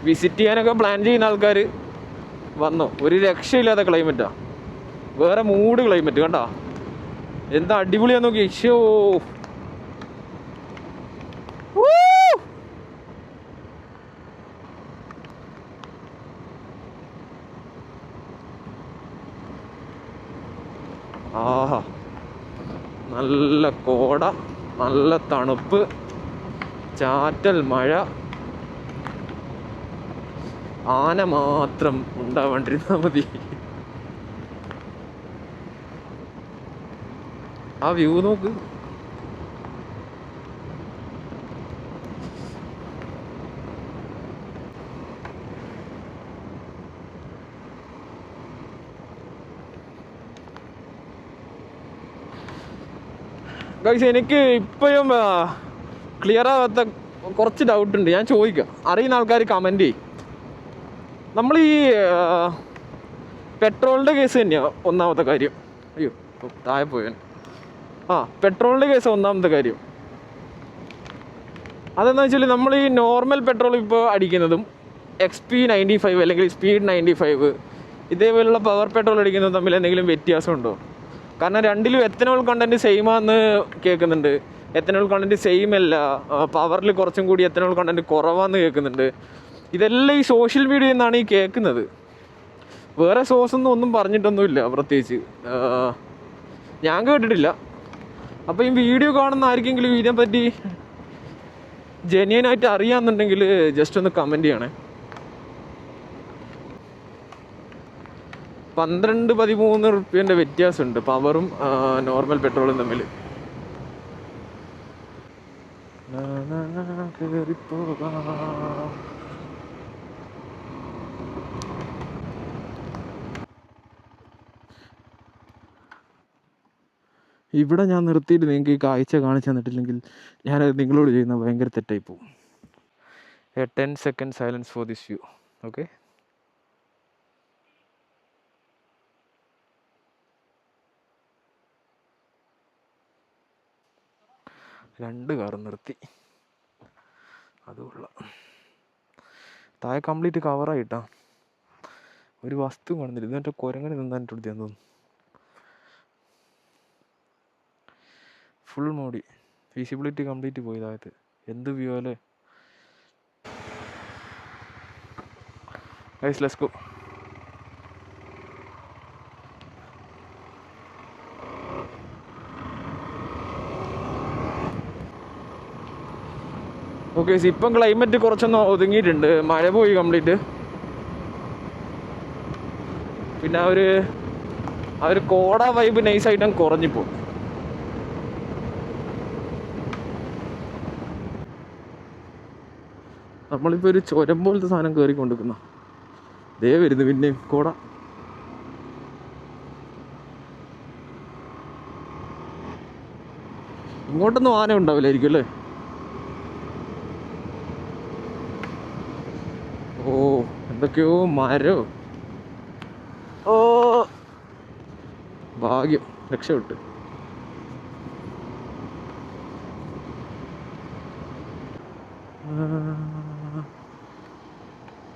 വിസിറ്റ് ചെയ്യാനൊക്കെ പ്ലാൻ ചെയ്യുന്ന ആൾക്കാർ വന്നോ. ഒരു രക്ഷയില്ലാത്ത ക്ലൈമറ്റാ, വേറെ മൂഡ് ക്ലൈമറ്റ്. കണ്ടോ എന്താ അടിപൊളിയാന്ന് നോക്കി. ഷോ, ആഹാ, നല്ല കോട, നല്ല തണുപ്പ്, ചാറ്റൽ മഴ. ആന മാത്രം ഉണ്ടാവാണ്ടിരുന്നാൽ മതി. ആ വ്യൂ നോക്ക്. ഗൈസ്, എനിക്ക് ഇപ്പോഴും ക്ലിയർ ആവാത്ത കുറച്ച് ഡൗട്ട് ഉണ്ട്. ഞാൻ ചോദിക്കാം, അറിയുന്ന ആൾക്കാർ കമൻറ്റ് ചെയ്യും. നമ്മൾ ഈ പെട്രോളിൻ്റെ കേസ് തന്നെയാണ് ഒന്നാമത്തെ കാര്യം. അയ്യോ, താഴെ പോയാൻ. പെട്രോളിൻ്റെ കേസ് ഒന്നാമത്തെ കാര്യം. അതെന്താ വെച്ചാൽ നമ്മൾ ഈ നോർമൽ പെട്രോൾ ഇപ്പോൾ അടിക്കുന്നതും XP95 അല്ലെങ്കിൽ സ്പീഡ് 95 ഇതേപോലുള്ള പവർ പെട്രോൾ അടിക്കുന്നതും തമ്മിൽ എന്തെങ്കിലും വ്യത്യാസമുണ്ടോ? കാരണം രണ്ടിലും എത്തനോൾ കണ്ടൻറ്റ് സെയിമാണെന്ന് കേൾക്കുന്നുണ്ട്. എത്തനോൾ കണ്ടൻറ്റ് സെയിം അല്ല, പവറിൽ കുറച്ചും കൂടി എത്തനോൾ കണ്ടൻറ്റ് കുറവാന്ന് കേൾക്കുന്നുണ്ട്. ഇതെല്ലാം ഈ സോഷ്യൽ മീഡിയയിൽ നിന്നാണ് ഈ കേൾക്കുന്നത്. വേറെ സോഴ്സൊന്നും ഒന്നും പറഞ്ഞിട്ടൊന്നുമില്ല പ്രത്യേകിച്ച്, ഞാൻ കേട്ടിട്ടില്ല. അപ്പോൾ ഈ വീഡിയോ കാണുന്ന ആർക്കെങ്കിലും ഇതിനെപ്പറ്റി ജെന്യുവനായിട്ട് അറിയാമെന്നുണ്ടെങ്കിൽ ജസ്റ്റ് ഒന്ന് കമൻറ്റ് ചെയ്യണേ. 12-13 റുപ്യേൻ്റെ വ്യത്യാസമുണ്ട് പവറും നോർമൽ പെട്രോളും തമ്മിൽ. ഇവിടെ ഞാൻ നിർത്തിയിട്ട് നിങ്ങൾക്ക് ഈ കാഴ്ച കാണിച്ചു തന്നിട്ടില്ലെങ്കിൽ ഞാനത് നിങ്ങളോട് ചെയ്യുന്ന ഭയങ്കര തെറ്റായി പോകും. 10 seconds silence for this view. Okay. 2 car നിർത്തി. അതുകൊള്ള താഴെ കംപ്ലീറ്റ് കവറായിട്ടാ. ഒരു വസ്തു കാണുന്നില്ല. ഇത് മറ്റേ കുരങ്ങനെ നിന്നാൻ തോന്നുന്നു. ഫുൾ മോഡി. വിസിബിലിറ്റി കംപ്ലീറ്റ് പോയി താഴത്ത്. എന്ത് വ്യൂ അല്ലേ. Guys let's go. ഓക്കെ, ഇപ്പം ക്ലൈമറ്റ് കുറച്ചൊന്ന് ഒതുങ്ങിയിട്ടുണ്ട്. മഴ പോയി കംപ്ലീറ്റ്. പിന്നെ ആ ഒരു കോട വൈബ് നൈസായിട്ട് കുറഞ്ഞിപ്പോ. നമ്മളിപ്പോൾ ഒരു ചുരം പോലത്തെ സാധനം കയറി കൊണ്ടിരിക്കുന്ന ദേ വരുന്നു പിന്നെയും കോട. ഇങ്ങോട്ടൊന്നും ആന ഉണ്ടാവില്ലായിരിക്കും അല്ലേ. ഓ എന്തൊക്കെയോ മരോ. ഓ ഭാഗ്യം, രക്ഷപ്പെട്ടു.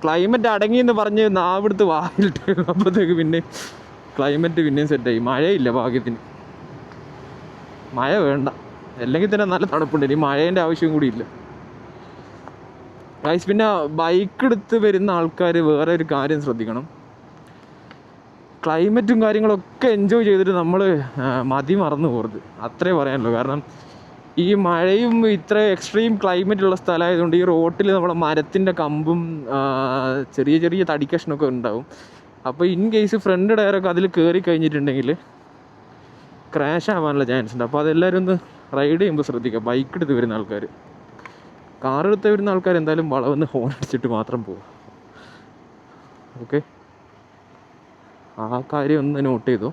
ക്ലൈമറ്റ് അടങ്ങിയെന്ന് പറഞ്ഞ് നാവിടുത്ത് വായിലിട്ട് അപ്പോഴത്തേക്ക് പിന്നെ ക്ലൈമറ്റ് പിന്നെയും സെറ്റായി. മഴയില്ല ഭാഗ്യത്തിന്. മഴ വേണ്ട, അല്ലെങ്കിൽ തന്നെ നല്ല തണുപ്പുണ്ട്. ഇനി മഴേൻ്റെ ആവശ്യം കൂടി ഇല്ല ഗൈസ്. പിന്നെ ബൈക്ക് എടുത്ത് വരുന്ന ആൾക്കാർ വേറെ ഒരു കാര്യം ശ്രദ്ധിക്കണം. ക്ലൈമറ്റും കാര്യങ്ങളൊക്കെ എൻജോയ് ചെയ്തിട്ട് നമ്മൾ മതി മറന്നു പോകരുത്. അത്രേ പറയാനുള്ളൂ. കാരണം ഈ മഴയും ഇത്ര എക്സ്ട്രീം ക്ലൈമറ്റുള്ള സ്ഥലമായതുകൊണ്ട് ഈ റോട്ടിൽ നമ്മളെ മരത്തിൻ്റെ കമ്പും ചെറിയ ചെറിയ തടിക്കഷ്ണമൊക്കെ ഉണ്ടാവും. അപ്പോൾ ഇൻ കേസ് ഫ്രണ്ട് ടയറൊക്കെ അതിൽ കയറി കഴിഞ്ഞിട്ടുണ്ടെങ്കിൽ ക്രാഷ് ആവാനുള്ള ചാൻസ് ഉണ്ട്. അപ്പോൾ അതെല്ലാവരും ഒന്ന് റൈഡ് ചെയ്യുമ്പോൾ ശ്രദ്ധിക്കുക. ബൈക്ക് എടുത്ത് വരുന്ന ആൾക്കാർ. കാർ എടുത്ത് വരുന്ന ആൾക്കാർ എന്തായാലും വളവെന്ന് ഹോൺ അടിച്ചിട്ട് മാത്രം പോകും. ഓക്കെ, ആ കാര്യം ഒന്ന് നോട്ട് ചെയ്തോ.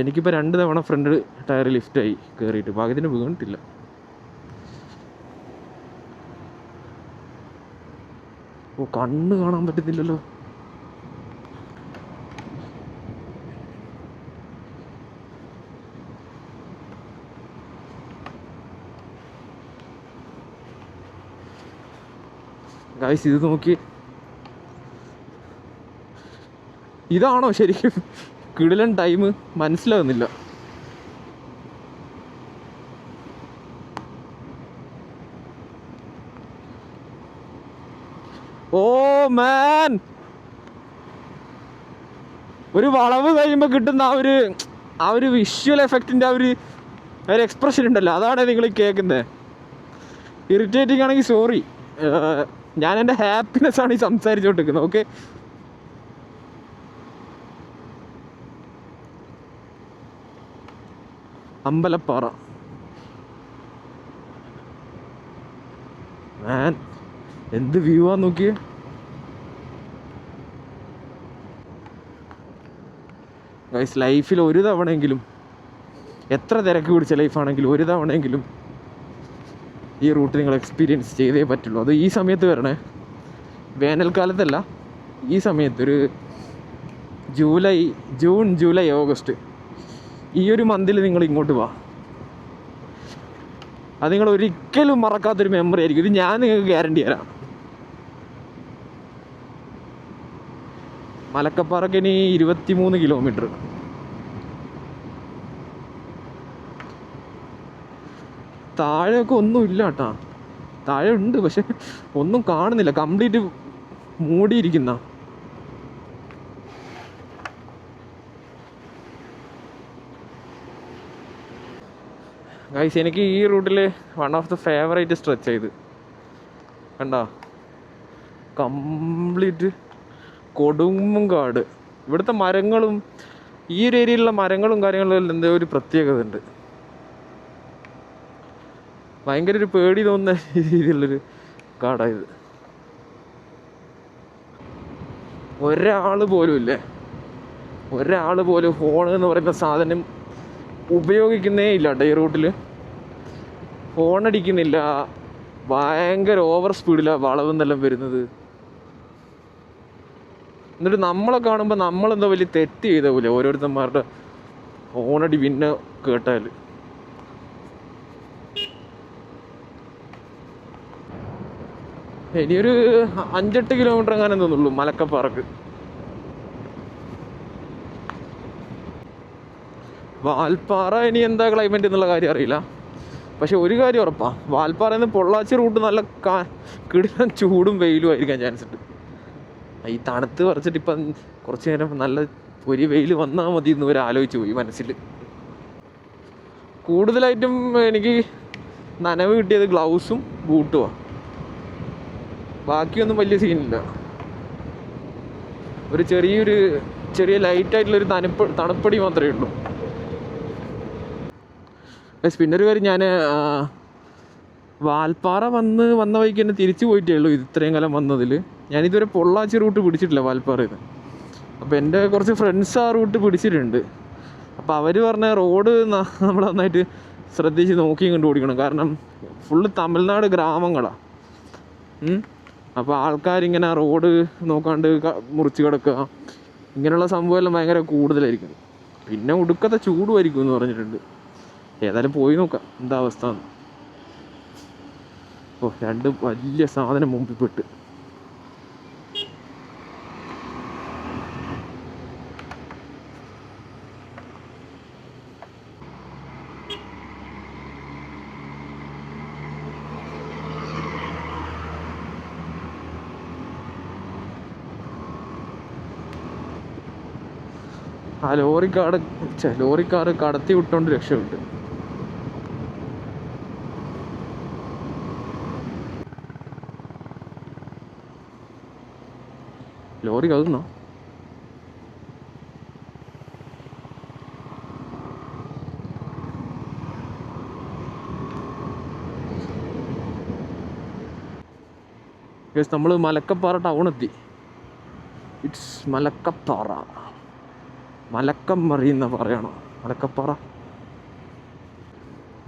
എനിക്കിപ്പോൾ 2 തവണ ഫ്രണ്ട് ടയർ ലിഫ്റ്റായി കയറിയിട്ട് ഭാഗ്യത്തിന് വീണിട്ടില്ല. ഓ കണ്ണ് കാണാൻ പറ്റുന്നില്ലല്ലോ. ഗൈസ് ഇത് നോക്കി, ഇതാണോ ശരിക്കും കിടിലൻ ടൈം? മനസ്സിലാകുന്നില്ല. ഓ മാൻ, ഒരു വളവ് കഴിയുമ്പോൾ കിട്ടുന്ന ആ ഒരു വിഷ്വൽ എഫക്റ്റിൻ്റെ ആ ഒരു എക്സ്പ്രഷൻ ഉണ്ടല്ലോ, അതാണ് നിങ്ങൾ കേൾക്കുന്നത്. ഇറിറ്റേറ്റിംഗ് ആണെങ്കിൽ സോറി. ഞാൻ എൻ്റെ ഹാപ്പിനെസ് ആണ് ഈ സംസാരിച്ചുകൊണ്ടിരിക്കുന്നത്. ഓക്കെ, അമ്പലപ്പാറ മാൻ, എന്ത് വ്യൂ ആ നോക്കിയേ. ഗൈസ് ലൈഫിൽ ഒരു തവണയെങ്കിലും, എത്ര തിരക്ക് പിടിച്ച ലൈഫാണെങ്കിലും ഒരു തവണയെങ്കിലും ഈ റൂട്ട് നിങ്ങൾ എക്സ്പീരിയൻസ് ചെയ്തേ പറ്റുള്ളൂ. അത് ഈ സമയത്ത് വരണേ, വേനൽക്കാലത്തല്ല, ഈ സമയത്ത് ഒരു ജൂൺ ജൂലൈ ഓഗസ്റ്റ് ഈ ഒരു മന്തിൽ നിങ്ങൾ ഇങ്ങോട്ട് വാ. അത് നിങ്ങൾ ഒരിക്കലും മറക്കാത്തൊരു മെമ്മറി ആയിരിക്കും. ഇത് ഞാൻ നിങ്ങൾക്ക് ഗ്യാരണ്ടി തരാം. മലക്കപ്പാറയ്ക്ക് ഇനി 23 കിലോമീറ്റർ. താഴെയൊക്കെ ഒന്നും ഇല്ല കേട്ടാ. താഴെ ഉണ്ട്, പക്ഷെ ഒന്നും കാണുന്നില്ല. കംപ്ലീറ്റ് മൂടിയിരിക്കുന്ന. ഗൈസ് എനിക്ക് ഈ റൂട്ടിൽ one of the favourite stretch ചെയ്ത് കണ്ടോ, കംപ്ലീറ്റ് കൊടുങ്കാട്. ഇവിടുത്തെ മരങ്ങളും ഈ ഒരു ഏരിയയിലുള്ള മരങ്ങളും കാര്യങ്ങളും എന്തോ ഒരു പ്രത്യേകത ഉണ്ട്. ഭയങ്കര ഒരു പേടി തോന്നുന്ന രീതിയിലുള്ളൊരു കാടായത്. ഒരാൾ പോലും ഇല്ലേ, ഒരാൾ പോലും ഫോൺ എന്ന് പറയുന്ന സാധനം ഉപയോഗിക്കുന്നേ ഇല്ല കേട്ടോ ഈ റൂട്ടിൽ. ഫോൺ അടിക്കുന്നില്ല. ഭയങ്കര ഓവർ സ്പീഡിലാണ് വളവെന്നെല്ലാം വരുന്നത്. എന്നിട്ട് നമ്മളെ കാണുമ്പോൾ നമ്മളെന്തോ വലിയ തെറ്റ് ചെയ്ത പോലെ ഓരോരുത്തന്മാരുടെ ഫോണടി പിന്നെ കേട്ടാൽ. ഇനിയൊരു 5-8 കിലോമീറ്റർ എങ്ങാനും തോന്നുള്ളൂ മലക്കപ്പാറക്ക്. വാൽപ്പാറ ഇനി എന്താ ക്ലൈമറ്റ് എന്നുള്ള കാര്യം അറിയില്ല. പക്ഷെ ഒരു കാര്യം ഉറപ്പാണ്, വാൽപ്പാറയിൽ നിന്ന് പൊള്ളാച്ചി റൂട്ട് നല്ല കിടിലൻ ചൂടും വെയിലും ആയിരിക്കാൻ ചാൻസ് ഉണ്ട്. ഈ തണുത്ത് പറിച്ചിട്ട് ഇപ്പം കുറച്ച് നേരം നല്ല ഒരു വെയിൽ വന്നാൽ മതി എന്ന് ഇവർ ആലോചിച്ച് പോയി മനസ്സിൽ. കൂടുതലായിട്ടും എനിക്ക് നനവ് കിട്ടിയത് ഗ്ലൗസും ബൂട്ടുമാണ്. ബാക്കിയൊന്നും വലിയ സീനില്ല. ഒരു ചെറിയ ലൈറ്റായിട്ടുള്ളൊരു തണുപ്പടി മാത്രമേ ഉള്ളൂ. പിന്നെ ഒരു കാര്യം, ഞാൻ വാൽപ്പാറ വന്ന വഴിക്ക് തന്നെ തിരിച്ചു പോയിട്ടേ ഉള്ളൂ ഇത്രയും കാലം വന്നതിൽ. ഞാനിതുവരെ പൊള്ളാച്ചി റൂട്ട് പിടിച്ചിട്ടില്ല വാൽപ്പാറയിൽ നിന്ന്. അപ്പോൾ എൻ്റെ കുറച്ച് ഫ്രണ്ട്സ് ആ റൂട്ട് പിടിച്ചിട്ടുണ്ട്. അപ്പോൾ അവർ പറഞ്ഞ റോഡ് നമ്മൾ നന്നായിട്ട് ശ്രദ്ധിച്ച് നോക്കിയും കണ്ടു ഓടിക്കണം. കാരണം ഫുള്ള് തമിഴ്നാട് ഗ്രാമങ്ങളാണ്. അപ്പോൾ ആൾക്കാരിങ്ങനെ റോഡ് നോക്കാണ്ട് മുറിച്ച് കിടക്കുക, ഇങ്ങനെയുള്ള സംഭവമെല്ലാം ഭയങ്കര കൂടുതലായിരിക്കും. പിന്നെ ഒടുക്കത്തെ ചൂടുമായിരിക്കും എന്ന് പറഞ്ഞിട്ടുണ്ട്. ഏതായാലും പോയി നോക്കാം എന്താ അവസ്ഥ. ഓ, 2 വലിയ സാധനം മുമ്പിൽ പെട്ട്. ആ ലോറിക്കാർ കടത്തി വിട്ടോണ്ട് രക്ഷപ്പെട്ടു. ലോറി കതുന്നോ? നമ്മൾ മലക്കപ്പാറ ടൗൺ എത്തി. ഇറ്റ്സ് മലക്കപ്പാറ. മലക്കം മറിയുന്ന പറയണോ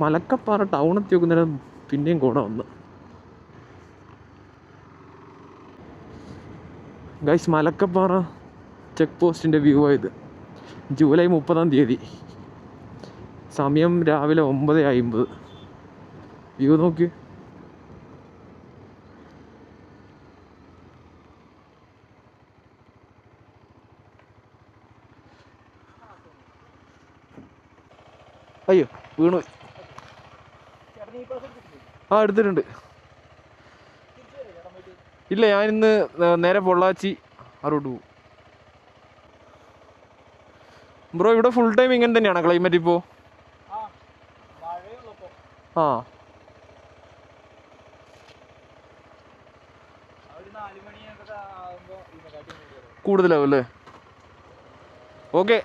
മലക്കപ്പാറ ടൗൺ എത്തി നോക്കുന്നേരം പിന്നെയും കൂടെ വന്ന്. ഗൈസ്, മലക്കപ്പാറ ചെക്ക് പോസ്റ്റിൻ്റെ വ്യൂ ആയത്. ജൂലൈ 30 സമയം രാവിലെ 9:50. വ്യൂ നോക്കി. അയ്യോ, വീണു. എടുത്തിട്ടുണ്ട്. ഇല്ല, ഞാനിന്ന് നേരെ പൊള്ളാച്ചി ആ റൂട്ട് പോകും. ബ്രോ, ഇവിടെ ഫുൾ ടൈം ഇങ്ങനെ തന്നെയാണോ ക്ലൈമറ്റ് ഇപ്പോൾ? ആ, കൂടുതലാവും അല്ലേ? ഓക്കെ,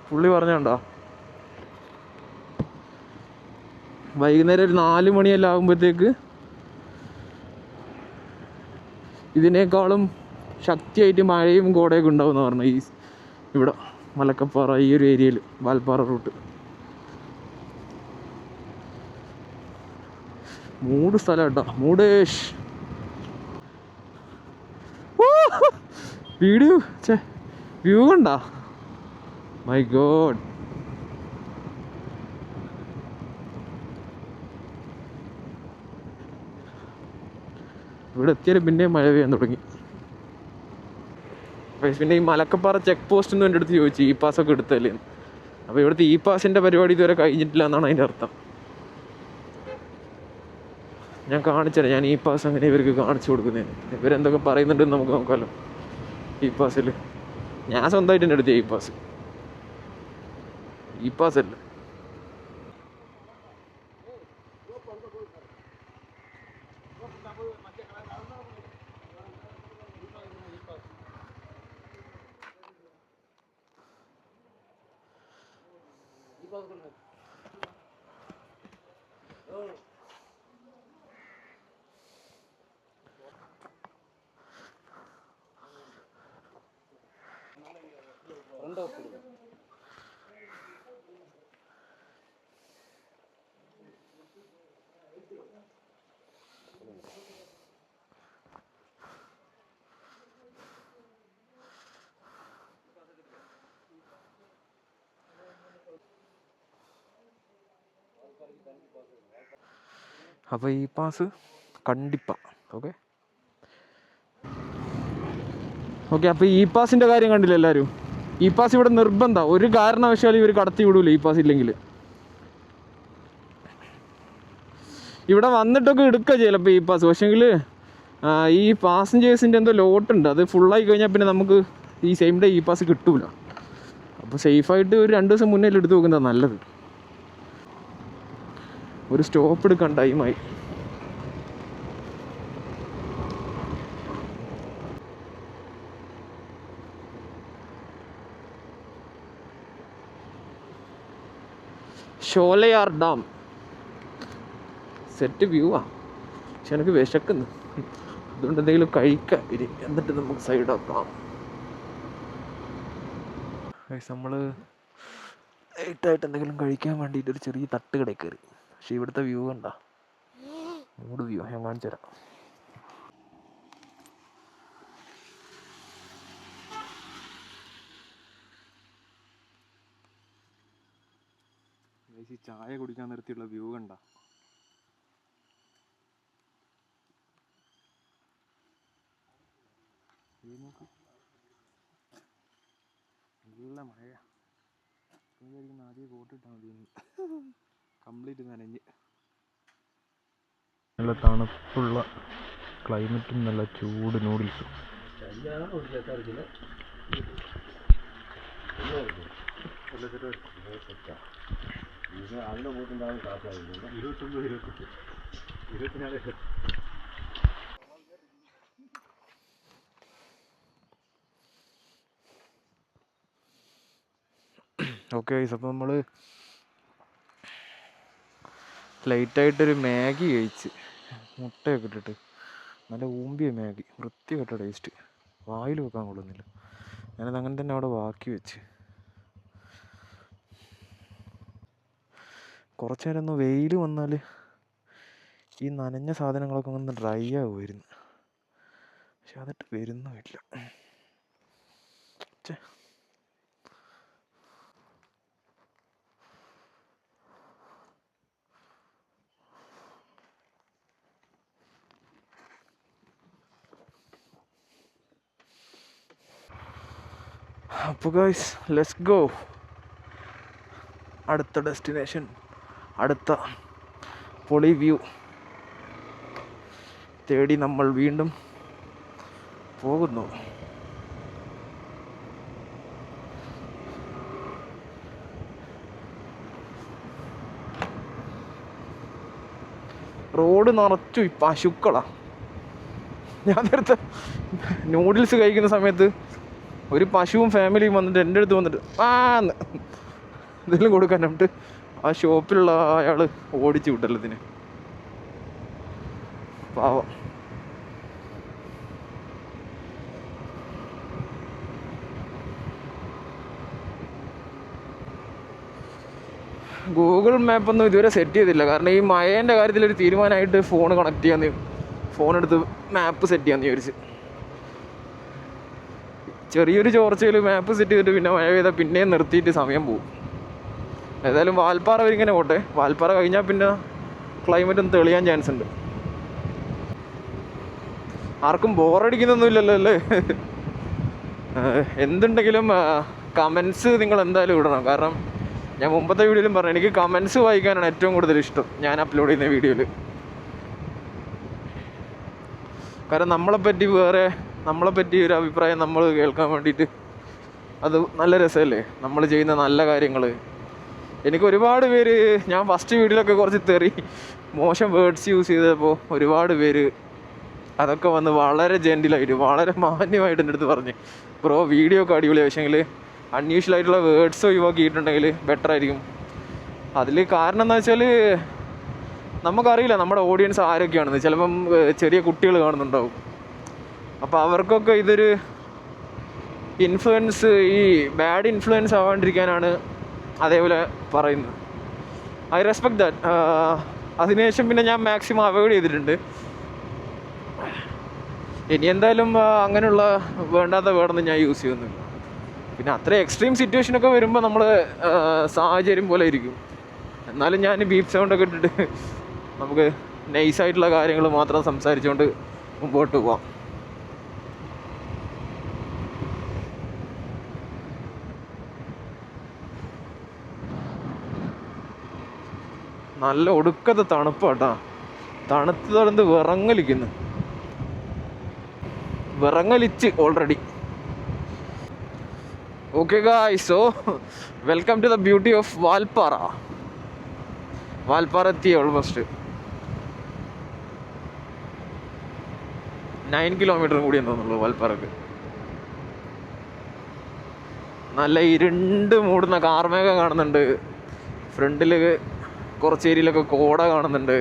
പുള്ളി പറഞ്ഞോണ്ടോ വൈകുന്നേരം ഒരു 4 മണിയെല്ലാം ആകുമ്പോഴത്തേക്ക് ഇതിനേക്കാളും ശക്തിയായിട്ട് മഴയും കോടയൊക്കെ ഉണ്ടാവും എന്ന് പറഞ്ഞു. ഇവിടെ മലക്കപ്പാറ ഈ ഒരു ഏരിയയിൽ വാൽപ്പാറ റൂട്ട്. മൂട് സ്ഥലം കേട്ടോ, മൂടേഷ്. വീഡിയോ വ്യൂ കണ്ടാ? My God. ഇവിടെ എത്തിയാലും പിന്നെ മഴ പെയ്യാൻ തുടങ്ങി. പിന്നെ ഈ മലക്കപ്പാറ ചെക്ക് പോസ്റ്റ് എന്ന് എൻ്റെ അടുത്ത് ചോദിച്ചു ഇ പാസ്സൊക്കെ എടുത്തല്ലേ. അപ്പോൾ ഇവിടുത്തെ ഇ പാസിൻ്റെ പരിപാടി ഇതുവരെ കഴിഞ്ഞിട്ടില്ല എന്നാണ് അതിൻ്റെ അർത്ഥം. ഞാൻ കാണിച്ചുതരാം, ഞാൻ ഇ പാസ് അങ്ങനെ ഇവർക്ക് കാണിച്ചു കൊടുക്കുന്നതിന്. ഇവരെന്തൊക്കെ പറയുന്നുണ്ടെന്ന് നമുക്ക് നോക്കാമല്ലോ. ഇ പാസ്സിൽ ഞാൻ സ്വന്തമായിട്ട് എൻ്റെ അടുത്ത് ഇ പാസ് അല്ല. അപ്പോൾ ഈ പാസ് കണ്ടിപ്പ. Okay okay. അപ്പോൾ ഈ പാസിൻ്റെ കാര്യം കണ്ടില്ല എല്ലാവരും. ഈ പാസ് ഇവിടെ നിർബന്ധം, ഒരു കാരണവശാലും ഇവർ കടത്തി വിടൂല ഈ പാസ് ഇല്ലെങ്കിൽ. ഇവിടെ വന്നിട്ടൊക്കെ എടുക്കുക ചിലപ്പോൾ ഈ പാസ്. പക്ഷേങ്കിൽ ഈ പാസഞ്ചേഴ്സിൻ്റെ എന്തോ ലോട്ടുണ്ട്, അത് ഫുള്ളായി കഴിഞ്ഞാൽ പിന്നെ നമുക്ക് ഈ സെയിം ഡേ ഈ പാസ് കിട്ടൂല. അപ്പോൾ സേഫായിട്ട് ഒരു 2 ദിവസം മുന്നേ എടുത്ത് നോക്കുന്നതാണ് നല്ലത്. ഒരു സ്റ്റോപ്പ് എടുക്കാൻ ടൈമായി. ഷോലയാർ ഡാം സെറ്റ് വ്യൂ ആ. പക്ഷെ എനിക്ക് വിശക്കുന്നു, അതുകൊണ്ട് എന്തെങ്കിലും കഴിക്കാം ഇനി, എന്നിട്ട് നമുക്ക് സൈഡാക്കാം. നമ്മൾ ലൈറ്റായിട്ട് എന്തെങ്കിലും കഴിക്കാൻ വേണ്ടിയിട്ട് ഒരു ചെറിയ തട്ടുകടയിൽ കയറി. പക്ഷെ ഇവിടുത്തെ വ്യൂ കണ്ട, മൂഡ് വ്യൂ ഞാൻ കാണിച്ചു തരാം. ചായ കുടിക്കാൻ നിർത്തിയുള്ള വ്യൂ കണ്ട. നല്ല മഴ. ആദ്യം കോട്ടിട്ടാൽ മതി, കംപ്ലീറ്റ് നനഞ്ഞ്. നല്ല തണുപ്പുള്ള ക്ലൈമറ്റും നല്ല ചൂട് നൂഡിൽസും. ഓക്കെ, അപ്പോൾ നമ്മൾ ലൈറ്റായിട്ടൊരു മാഗി കഴിച്ച്, മുട്ടയൊക്കെ ഇട്ടിട്ട് നല്ല ഊമ്പിയ മാഗി, വൃത്തികെട്ട ടേസ്റ്റ്, വായിൽ വെക്കാൻ കൊള്ളുന്നില്ല. ഞാനത് അങ്ങനെ തന്നെ അവിടെ ബാക്കി വെച്ച്. കുറച്ച് നേരം ഒന്ന് വെയിൽ വന്നാൽ ഈ നനഞ്ഞ സാധനങ്ങളൊക്കെ ഒന്ന് ഡ്രൈ ആവുമായിരുന്നു. പക്ഷെ അതിട്ട് വരുന്നുമില്ല. അപ്പോൾ ഗൈസ്, ലെറ്റ്സ് ഗോ. അടുത്ത ഡെസ്റ്റിനേഷൻ, അടുത്ത പൊളി വ്യൂ തേടി നമ്മൾ വീണ്ടും പോകുന്നു. റോഡ് നിറച്ചു ഈ പശുക്കളാ. ഞാൻ നേരത്തെ നൂഡിൽസ് കഴിക്കുന്ന സമയത്ത് ഒരു പശുവും ഫാമിലിയും വന്നിട്ട് എൻ്റെ അടുത്ത് വന്നിട്ട് എന്തെങ്കിലും കൊടുക്കാൻ എന്നിട്ട് ആ ഷോപ്പിലുള്ള അയാൾ ഓടിച്ചു വിട്ടല്ലോ ഇതിന്. പാവം. ഗൂഗിൾ മാപ്പൊന്നും ഇതുവരെ സെറ്റ് ചെയ്തില്ല. കാരണം ഈ മഴേൻ്റെ കാര്യത്തിലൊരു തീരുമാനമായിട്ട് ഫോൺ കണക്ട് ചെയ്യാന്ന്, ഫോണെടുത്ത് മാപ്പ് സെറ്റ് ചെയ്യാമെന്ന് വിചാരിച്ച്. ചെറിയൊരു ചോർച്ചയിൽ മാപ്പ് സെറ്റ് ചെയ്തിട്ട് പിന്നെ മഴ പെയ്താൽ പിന്നെയും നിർത്തിയിട്ട് സമയം പോകും. ഏതായാലും വാൽപ്പാറ വരിങ്ങനെ പോട്ടെ. വാൽപ്പാറ കഴിഞ്ഞാൽ പിന്നെ ക്ലൈമറ്റ് ഒന്ന് തെളിയാൻ ചാൻസ് ഉണ്ട്. ആർക്കും ബോറടിക്കുന്നൊന്നും ഇല്ലല്ലോ അല്ലേ? എന്തുണ്ടെങ്കിലും കമൻസ് നിങ്ങൾ എന്തായാലും ഇടണം. കാരണം ഞാൻ മുമ്പത്തെ വീഡിയോയിലും പറഞ്ഞു, എനിക്ക് കമൻസ് വായിക്കാനാണ് ഏറ്റവും കൂടുതൽ ഇഷ്ടം ഞാൻ അപ്ലോഡ് ചെയ്യുന്ന വീഡിയോയിൽ. കാരണം നമ്മളെപ്പറ്റി ഒരു അഭിപ്രായം നമ്മൾ കേൾക്കാൻ വേണ്ടിയിട്ട് അത് നല്ല രസമല്ലേ? നമ്മൾ ചെയ്യുന്ന നല്ല കാര്യങ്ങൾ. എനിക്ക് ഒരുപാട് പേര്, ഞാൻ ഫസ്റ്റ് വീഡിയോയിലൊക്കെ കുറച്ച് മോശം വേർഡ്സ് യൂസ് ചെയ്തപ്പോൾ ഒരുപാട് പേര് അതൊക്കെ വന്ന് വളരെ ജെൻറ്റിലായിട്ട്, വളരെ മാന്യമായിട്ട് എൻ്റെ അടുത്ത് പറഞ്ഞ്, ബ്രോ വീഡിയോ ഒക്കെ അടിപൊളി, പക്ഷേങ്കിൽ അൺയൂഷ്വൽ ആയിട്ടുള്ള വേർഡ്സ് ഒഴിവാക്കിയിട്ടുണ്ടെങ്കിൽ ബെറ്റർ ആയിരിക്കും. അതിൽ കാരണം എന്താ വെച്ചാൽ നമുക്കറിയില്ല നമ്മുടെ ഓഡിയൻസ് ആരൊക്കെയാണെന്ന്. ചിലപ്പം ചെറിയ കുട്ടികൾ കാണുന്നുണ്ടാവും. അപ്പോൾ അവർക്കൊക്കെ ഇതൊരു ഇൻഫ്ലുവൻസ്, ഈ ബാഡ് ഇൻഫ്ലുവൻസ് ആവാണ്ടിരിക്കാനാണ് അതേപോലെ പറയുന്നത്. I respect that. അതിനുശേഷം പിന്നെ ഞാൻ മാക്സിമം അവോയ്ഡ് ചെയ്തിട്ടുണ്ട്. ഇനി എന്തായാലും അങ്ങനെയുള്ള വേണ്ടാത്ത വേർഡൊന്നും ഞാൻ യൂസ് ചെയ്യുന്നില്ല. പിന്നെ അത്ര എക്സ്ട്രീം സിറ്റുവേഷനൊക്കെ വരുമ്പോൾ നമ്മൾ സാഹചര്യം പോലെ ഇരിക്കും. എന്നാലും ഞാൻ ബീപ്പ് സൗണ്ടൊക്കെ ഇട്ടിട്ട് നമുക്ക് നൈസായിട്ടുള്ള കാര്യങ്ങൾ മാത്രം സംസാരിച്ചുകൊണ്ട് മുമ്പോട്ട് പോവാം. നല്ല ഒടുക്കത്തെ തണുപ്പാട്ടാ, തണുത്ത് വിറങ്ങലിച്ച് already. Okay guys, so welcome to the beauty of Valparai. Valparai എത്തി. ഓൾമോസ്റ്റ് 9 കിലോമീറ്റർ കൂടി തോന്നുള്ളൂ വാൽപ്പാറക്ക്. നല്ല ഇരുണ്ട് മൂടുന്ന കാർമേഘം കാണുന്നുണ്ട്. ഫ്രണ്ടിൽ കുറച്ച് ഏരിയയിലൊക്കെ കോട കാണുന്നുണ്ട്.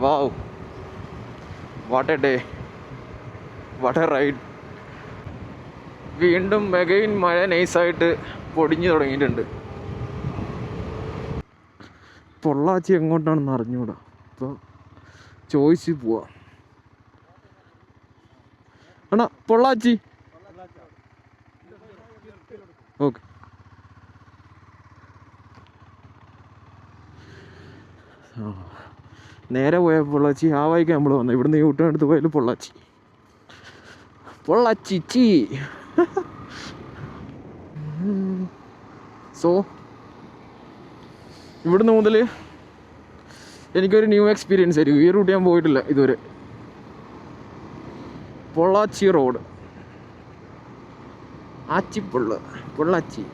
Wow, what a day, what a ride. വീണ്ടും മെഗൈൻ മഴ നൈസായിട്ട് പൊടിഞ്ഞു തുടങ്ങിയിട്ടുണ്ട്. പൊള്ളാച്ചി എങ്ങോട്ടാണെന്ന് അറിഞ്ഞൂടാ, അപ്പോൾ ചോദിച്ച് പോവാം. അണ്ണാ പൊള്ളാച്ചി. ഓക്കെ, നേരെ പോയ പൊള്ളാച്ചി. ആ വഴിക്ക് നമ്മൾ വന്നത്. ഇവിടുന്ന് യൂട്ടേൺ എടുത്ത് പോയാൽ പൊള്ളാച്ചി. സോ ഇവിടുന്ന് മുതൽ എനിക്കൊരു ന്യൂ എക്സ്പീരിയൻസ് ആയിരിക്കും. ഈ റൂട്ട് ഞാൻ പോയിട്ടില്ല ഇതുവരെ. പൊള്ളാച്ചി റോഡ്, പൊള്ളാച്ചി.